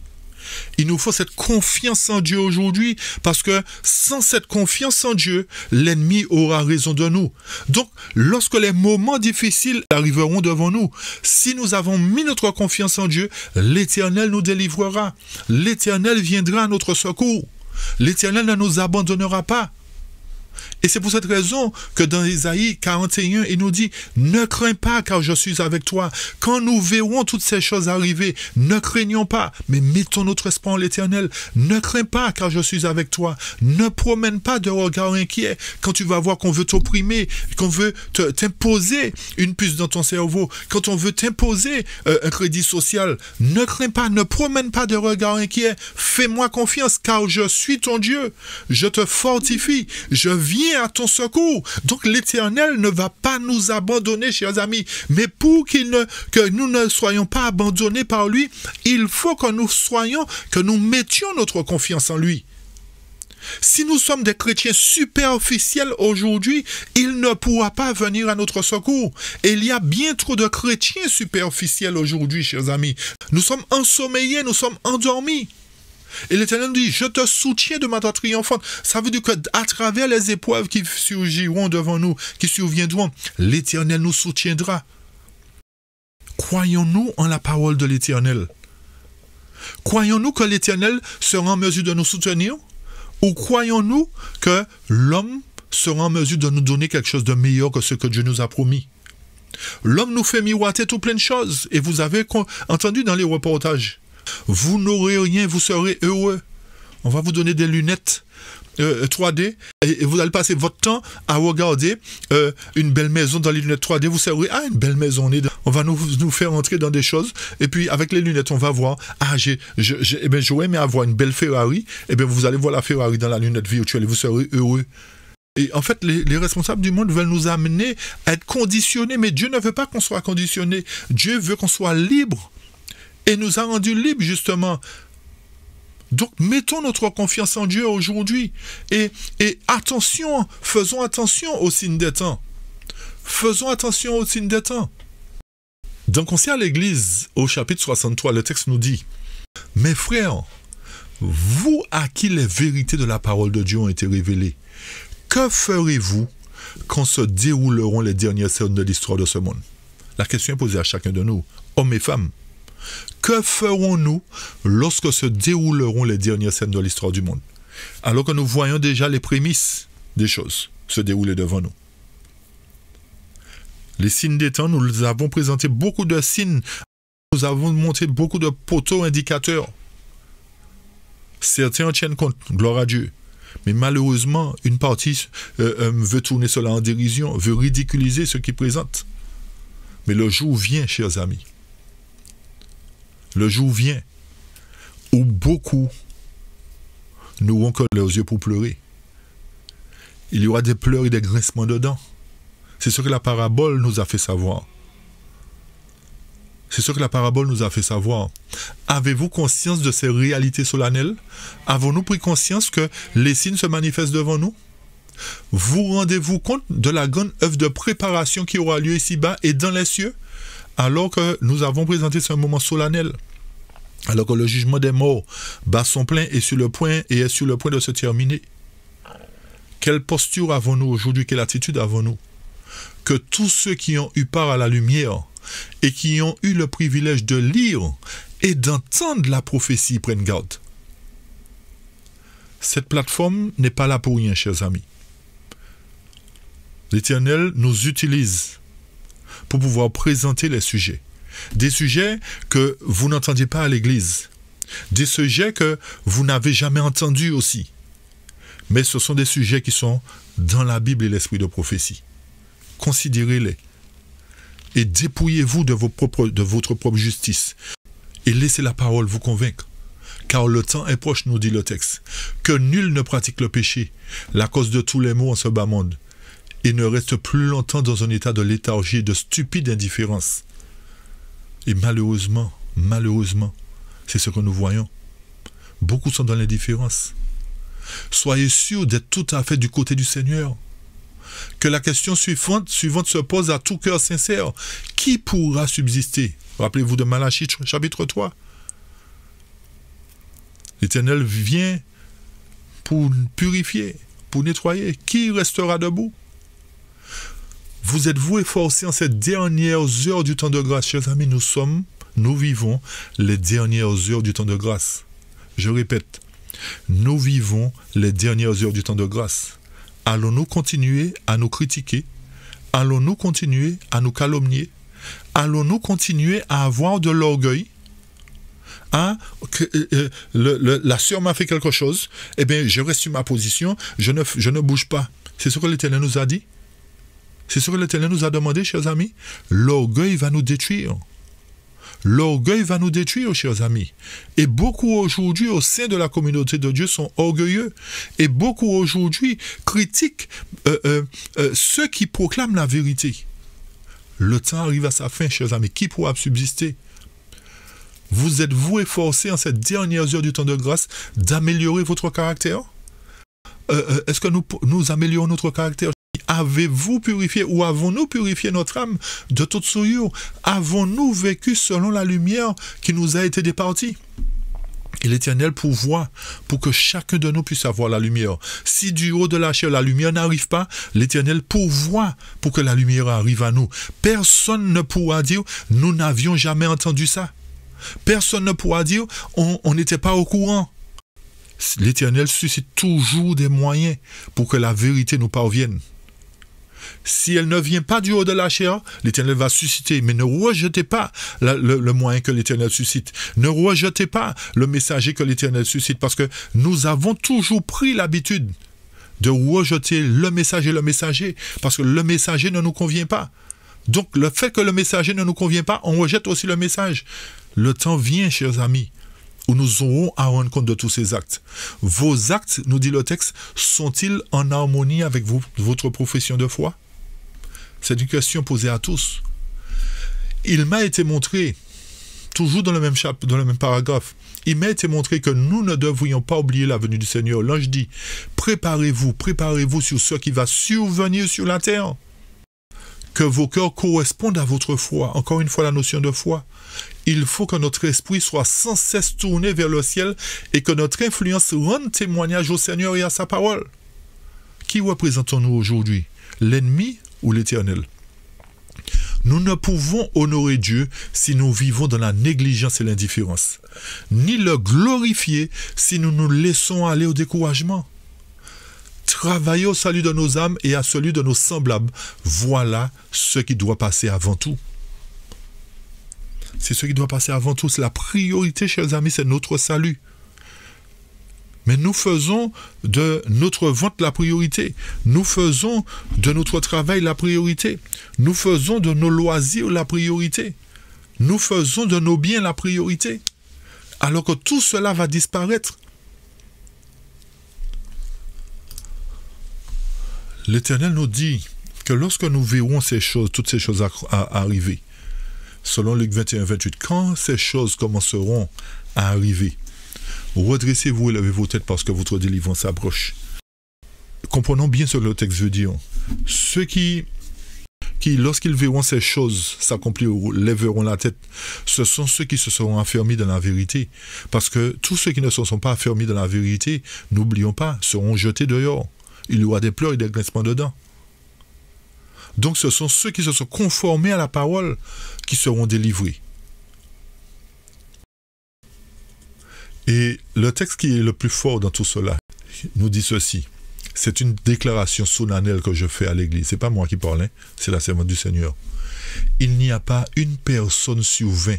Il nous faut cette confiance en Dieu aujourd'hui, parce que sans cette confiance en Dieu, l'ennemi aura raison de nous. Donc, lorsque les moments difficiles arriveront devant nous, si nous avons mis notre confiance en Dieu, l'Éternel nous délivrera. L'Éternel viendra à notre secours. L'Éternel ne nous abandonnera pas. Et c'est pour cette raison que dans Isaïe 41, il nous dit « Ne crains pas car je suis avec toi. Quand nous verrons toutes ces choses arriver, ne craignons pas, mais mettons notre espoir en l'Éternel. Ne crains pas car je suis avec toi. Ne promène pas de regard inquiet quand tu vas voir qu'on veut t'opprimer, qu'on veut t'imposer une puce dans ton cerveau, quand on veut t'imposer un crédit social. Ne crains pas, ne promène pas de regard inquiet. Fais-moi confiance car je suis ton Dieu. Je te fortifie. Je viens à ton secours. Donc l'Éternel ne va pas nous abandonner, chers amis. Mais pour que nous ne soyons pas abandonnés par lui, il faut que nous mettions notre confiance en lui. Si nous sommes des chrétiens superficiels aujourd'hui, il ne pourra pas venir à notre secours. Et il y a bien trop de chrétiens superficiels aujourd'hui, chers amis. Nous sommes ensommeillés, nous sommes endormis. Et l'Éternel nous dit, je te soutiens de manière triomphante. Ça veut dire qu'à travers les épreuves qui surgiront devant nous, qui surviendront, l'Éternel nous soutiendra. Croyons-nous en la parole de l'Éternel? Croyons-nous que l'Éternel sera en mesure de nous soutenir? Ou croyons-nous que l'homme sera en mesure de nous donner quelque chose de meilleur que ce que Dieu nous a promis? L'homme nous fait miroiter tout plein de choses. Et vous avez entendu dans les reportages. Vous n'aurez rien, vous serez heureux. On va vous donner des lunettes 3D et vous allez passer votre temps à regarder une belle maison dans les lunettes 3D. Vous serez, une belle maison. On va nous faire entrer dans des choses et puis avec les lunettes, on va voir, j'aurais aimé avoir une belle Ferrari. Et bien vous allez voir la Ferrari dans la lunette virtuelle et vous serez heureux. Et en fait, les responsables du monde veulent nous amener à être conditionnés, mais Dieu ne veut pas qu'on soit conditionné. Dieu veut qu'on soit libre. Et nous a rendus libres, justement. Donc, mettons notre confiance en Dieu aujourd'hui. Et attention, faisons attention aux signes des temps. Faisons attention aux signes des temps. Dans Conseil à l'Église, au chapitre 63, le texte nous dit « Mes frères, vous à qui les vérités de la parole de Dieu ont été révélées, que ferez-vous quand se dérouleront les dernières scènes de l'histoire de ce monde ?» La question est posée à chacun de nous, hommes et femmes. Que ferons-nous lorsque se dérouleront les dernières scènes de l'histoire du monde, alors que nous voyons déjà les prémices des choses se dérouler devant nous? Les signes des temps, nous avons présenté beaucoup de signes. Nous avons montré beaucoup de poteaux indicateurs. Certains en tiennent compte, gloire à Dieu. Mais malheureusement, une partie veut tourner cela en dérision, veut ridiculiser ce qu'ils présentent. Mais le jour vient, chers amis. Le jour vient où beaucoup n'auront que leurs yeux pour pleurer. Il y aura des pleurs et des grincements de dents. C'est ce que la parabole nous a fait savoir. C'est ce que la parabole nous a fait savoir. Avez-vous conscience de ces réalités solennelles? Avons-nous pris conscience que les signes se manifestent devant nous? Vous rendez-vous compte de la grande œuvre de préparation qui aura lieu ici-bas et dans les cieux? Alors que nous avons présenté ce moment solennel, alors que le jugement des morts bat son plein et est sur le point de se terminer. Quelle posture avons-nous aujourd'hui? Quelle attitude avons-nous? Que tous ceux qui ont eu part à la lumière et qui ont eu le privilège de lire et d'entendre la prophétie prennent garde. Cette plateforme n'est pas là pour rien, chers amis. L'Éternel nous utilise pour pouvoir présenter les sujets. Des sujets que vous n'entendiez pas à l'église. Des sujets que vous n'avez jamais entendus aussi. Mais ce sont des sujets qui sont dans la Bible et l'esprit de prophétie. Considérez-les. Et dépouillez-vous de votre propre justice. Et laissez la parole vous convaincre. Car le temps est proche, nous dit le texte. Que nul ne pratique le péché, la cause de tous les maux en ce bas monde. Et ne reste plus longtemps dans un état de léthargie et de stupide indifférence. Et malheureusement, c'est ce que nous voyons. Beaucoup sont dans l'indifférence. Soyez sûrs d'être tout à fait du côté du Seigneur. Que la question suivante se pose à tout cœur sincère. Qui pourra subsister? Rappelez-vous de Malachie chapitre 3. L'Éternel vient pour purifier, pour nettoyer. Qui restera debout? Vous êtes-vous efforcés en ces dernières heures du temps de grâce? Chers amis, nous vivons les dernières heures du temps de grâce. Je répète, nous vivons les dernières heures du temps de grâce. Allons-nous continuer à nous critiquer? Allons-nous continuer à nous calomnier? Allons-nous continuer à avoir de l'orgueil? La sœur m'a fait quelque chose, eh bien, je reste sur ma position, je ne bouge pas. C'est ce que l'Éternel nous a dit. C'est ce que l'Éternel nous a demandé, chers amis. L'orgueil va nous détruire. L'orgueil va nous détruire, chers amis. Et beaucoup aujourd'hui, au sein de la communauté de Dieu, sont orgueilleux. Et beaucoup aujourd'hui critiquent ceux qui proclament la vérité. Le temps arrive à sa fin, chers amis. Qui pourra subsister? Vous êtes-vous efforcés en ces dernières heures du temps de grâce d'améliorer votre caractère? Est-ce que nous améliorons notre caractère? Avez-vous purifié ou avons-nous purifié notre âme de toute souillure? Avons-nous vécu selon la lumière qui nous a été départie? Et l'Éternel pourvoit pour que chacun de nous puisse avoir la lumière. Si du haut de la chair la lumière n'arrive pas, l'Éternel pourvoit pour que la lumière arrive à nous. Personne ne pourra dire « nous n'avions jamais entendu ça ». Personne ne pourra dire « on n'était pas au courant ». L'Éternel suscite toujours des moyens pour que la vérité nous parvienne. Si elle ne vient pas du haut de la chair, l'Éternel va susciter. Mais ne rejetez pas le moyen que l'Éternel suscite. Ne rejetez pas le messager que l'Éternel suscite. Parce que nous avons toujours pris l'habitude de rejeter le messager. Parce que le messager ne nous convient pas. Donc le fait que le messager ne nous convient pas, on rejette aussi le message. Le temps vient, chers amis, où nous aurons à rendre compte de tous ces actes. Vos actes, nous dit le texte, sont-ils en harmonie avec votre profession de foi? C'est une question posée à tous. Il m'a été montré, toujours dans le même chapitre, dans le même paragraphe, il m'a été montré que nous ne devrions pas oublier la venue du Seigneur. L'ange dit, préparez-vous sur ce qui va survenir sur la terre. Que vos cœurs correspondent à votre foi. Encore une fois, la notion de foi. Il faut que notre esprit soit sans cesse tourné vers le ciel et que notre influence rende témoignage au Seigneur et à sa parole. Qui représentons-nous aujourd'hui? L'ennemi ou l'Éternel? Nous ne pouvons honorer Dieu si nous vivons dans la négligence et l'indifférence, ni le glorifier si nous nous laissons aller au découragement. travailler au salut de nos âmes et à celui de nos semblables. Voilà ce qui doit passer avant tout. C'est ce qui doit passer avant tout. C'est la priorité, chers amis, c'est notre salut. Mais nous faisons de notre vente la priorité. Nous faisons de notre travail la priorité. Nous faisons de nos loisirs la priorité. Nous faisons de nos biens la priorité. Alors que tout cela va disparaître. L'Éternel nous dit que lorsque nous verrons ces choses, toutes ces choses arriver, selon Luc 21, 28, quand ces choses commenceront à arriver, redressez-vous et levez vos têtes parce que votre délivrance approche. Comprenons bien ce que le texte veut dire. Ceux qui lorsqu'ils verront ces choses s'accomplir, lèveront la tête, ce sont ceux qui se seront affermis dans la vérité. Parce que tous ceux qui ne se sont pas affermis dans la vérité, n'oublions pas, seront jetés dehors. Il y aura des pleurs et des grincements dedans. Donc ce sont ceux qui se sont conformés à la parole qui seront délivrés. Et le texte qui est le plus fort dans tout cela nous dit ceci. C'est une déclaration solennelle que je fais à l'Église. Ce n'est pas moi qui parle, hein, c'est la servante du Seigneur. Il n'y a pas une personne sur 20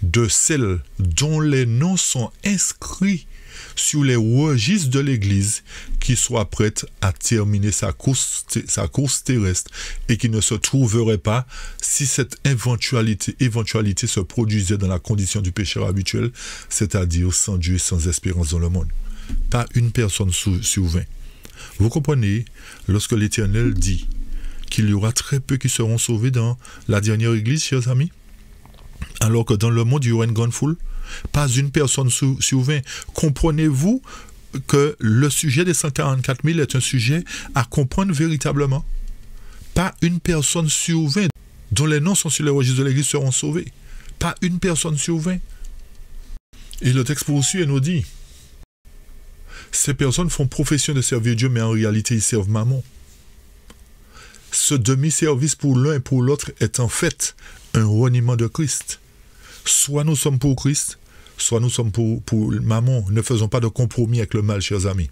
de celles dont les noms sont inscrits sur les registres de l'Église qui soit prête à terminer sa course terrestre et qui ne se trouverait pas si cette éventualité se produisait dans la condition du pécheur habituel, c'est-à-dire sans Dieu et sans espérance dans le monde. Pas une personne sur 20. Vous comprenez, lorsque l'Éternel dit qu'il y aura très peu qui seront sauvés dans la dernière Église, chers amis, alors que dans le monde, il y aura une grande foule, pas une personne sur 20. Comprenez-vous que le sujet des 144 000 est un sujet à comprendre véritablement? Pas une personne sur 20 dont les noms sont sur les registres de l'Église seront sauvés. Pas une personne sur 20. Et le texte poursuit et nous dit, ces personnes font profession de servir Dieu, mais en réalité, ils servent Mammon. Ce demi-service pour l'un et pour l'autre est en fait un reniement de Christ. Soit nous sommes pour Christ, soit nous sommes pour Mammon. Ne faisons pas de compromis avec le mal, chers amis.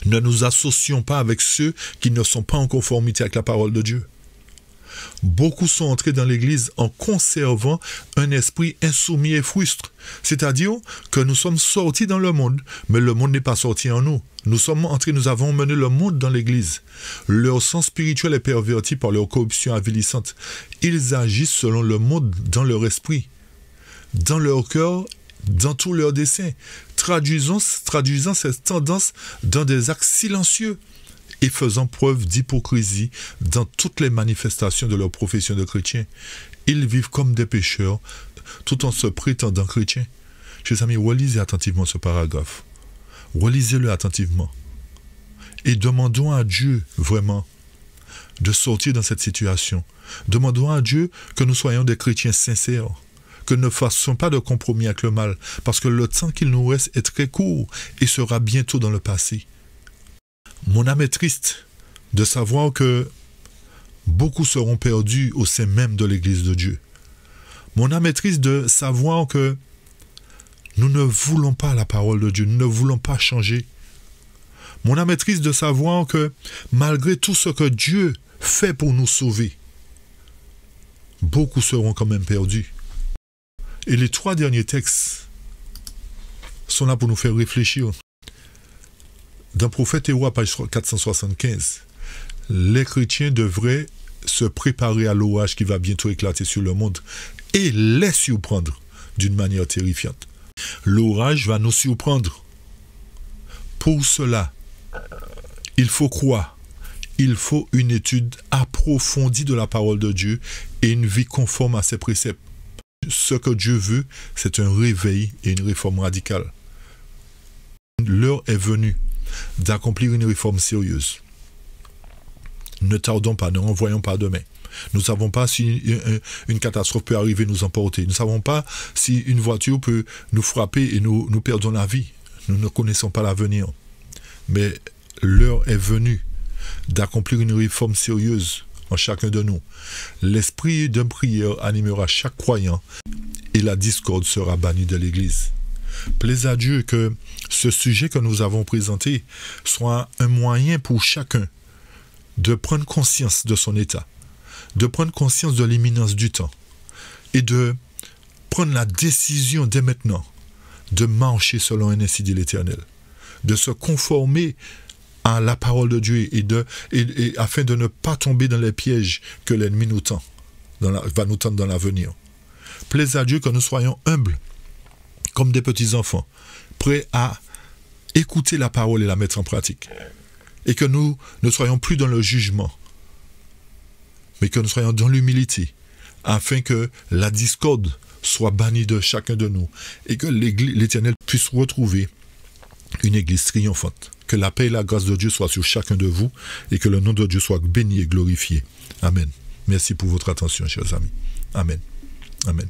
Ne nous associons pas avec ceux qui ne sont pas en conformité avec la parole de Dieu. Beaucoup sont entrés dans l'Église en conservant un esprit insoumis et frustre. C'est-à-dire que nous sommes sortis dans le monde, mais le monde n'est pas sorti en nous. Nous avons mené le monde dans l'Église. Leur sens spirituel est perverti par leur corruption avilissante. Ils agissent selon le monde dans leur esprit, dans leur cœur, dans tous leurs desseins, traduisant cette tendance dans des actes silencieux et faisant preuve d'hypocrisie dans toutes les manifestations de leur profession de chrétien. Ils vivent comme des pécheurs, tout en se prétendant chrétiens. Chers amis, relisez attentivement ce paragraphe. Relisez-le attentivement. Et demandons à Dieu, vraiment, de sortir dans cette situation. Demandons à Dieu que nous soyons des chrétiens sincères, que nous ne fassions pas de compromis avec le mal, parce que le temps qu'il nous reste est très court et sera bientôt dans le passé. Mon âme est triste de savoir que beaucoup seront perdus au sein même de l'Église de Dieu. Mon âme est triste de savoir que nous ne voulons pas la parole de Dieu, nous ne voulons pas changer. Mon âme est triste de savoir que malgré tout ce que Dieu fait pour nous sauver, beaucoup seront quand même perdus. Et les 3 derniers textes sont là pour nous faire réfléchir. Dans Prophète Héros, page 475, les chrétiens devraient se préparer à l'orage qui va bientôt éclater sur le monde et les surprendre d'une manière terrifiante. L'orage va nous surprendre. Pour cela, il faut croire. Il faut une étude approfondie de la parole de Dieu et une vie conforme à ses préceptes. Ce que Dieu veut, c'est un réveil et une réforme radicale. L'heure est venue d'accomplir une réforme sérieuse. Ne tardons pas, ne renvoyons pas demain. Nous ne savons pas si une catastrophe peut arriver nous emporter. Nous ne savons pas si une voiture peut nous frapper et nous perdons la vie. Nous ne connaissons pas l'avenir. Mais l'heure est venue d'accomplir une réforme sérieuse en chacun de nous. L'esprit de prière animera chaque croyant et la discorde sera bannie de l'Église. Plaise à Dieu que ce ce sujet que nous avons présenté soit un moyen pour chacun de prendre conscience de son état, de prendre conscience de l'imminence du temps et de prendre la décision dès maintenant de marcher selon un ainsi dit l'Éternel, de se conformer à la parole de Dieu et afin de ne pas tomber dans les pièges que l'ennemi nous tend, va nous tendre dans l'avenir. Plaise à Dieu que nous soyons humbles comme des petits enfants, prêts à écouter la parole et la mettre en pratique. Et que nous ne soyons plus dans le jugement, mais que nous soyons dans l'humilité, afin que la discorde soit bannie de chacun de nous, et que l'Éternel puisse retrouver une église triomphante. Que la paix et la grâce de Dieu soient sur chacun de vous, et que le nom de Dieu soit béni et glorifié. Amen. Merci pour votre attention, chers amis. Amen. Amen.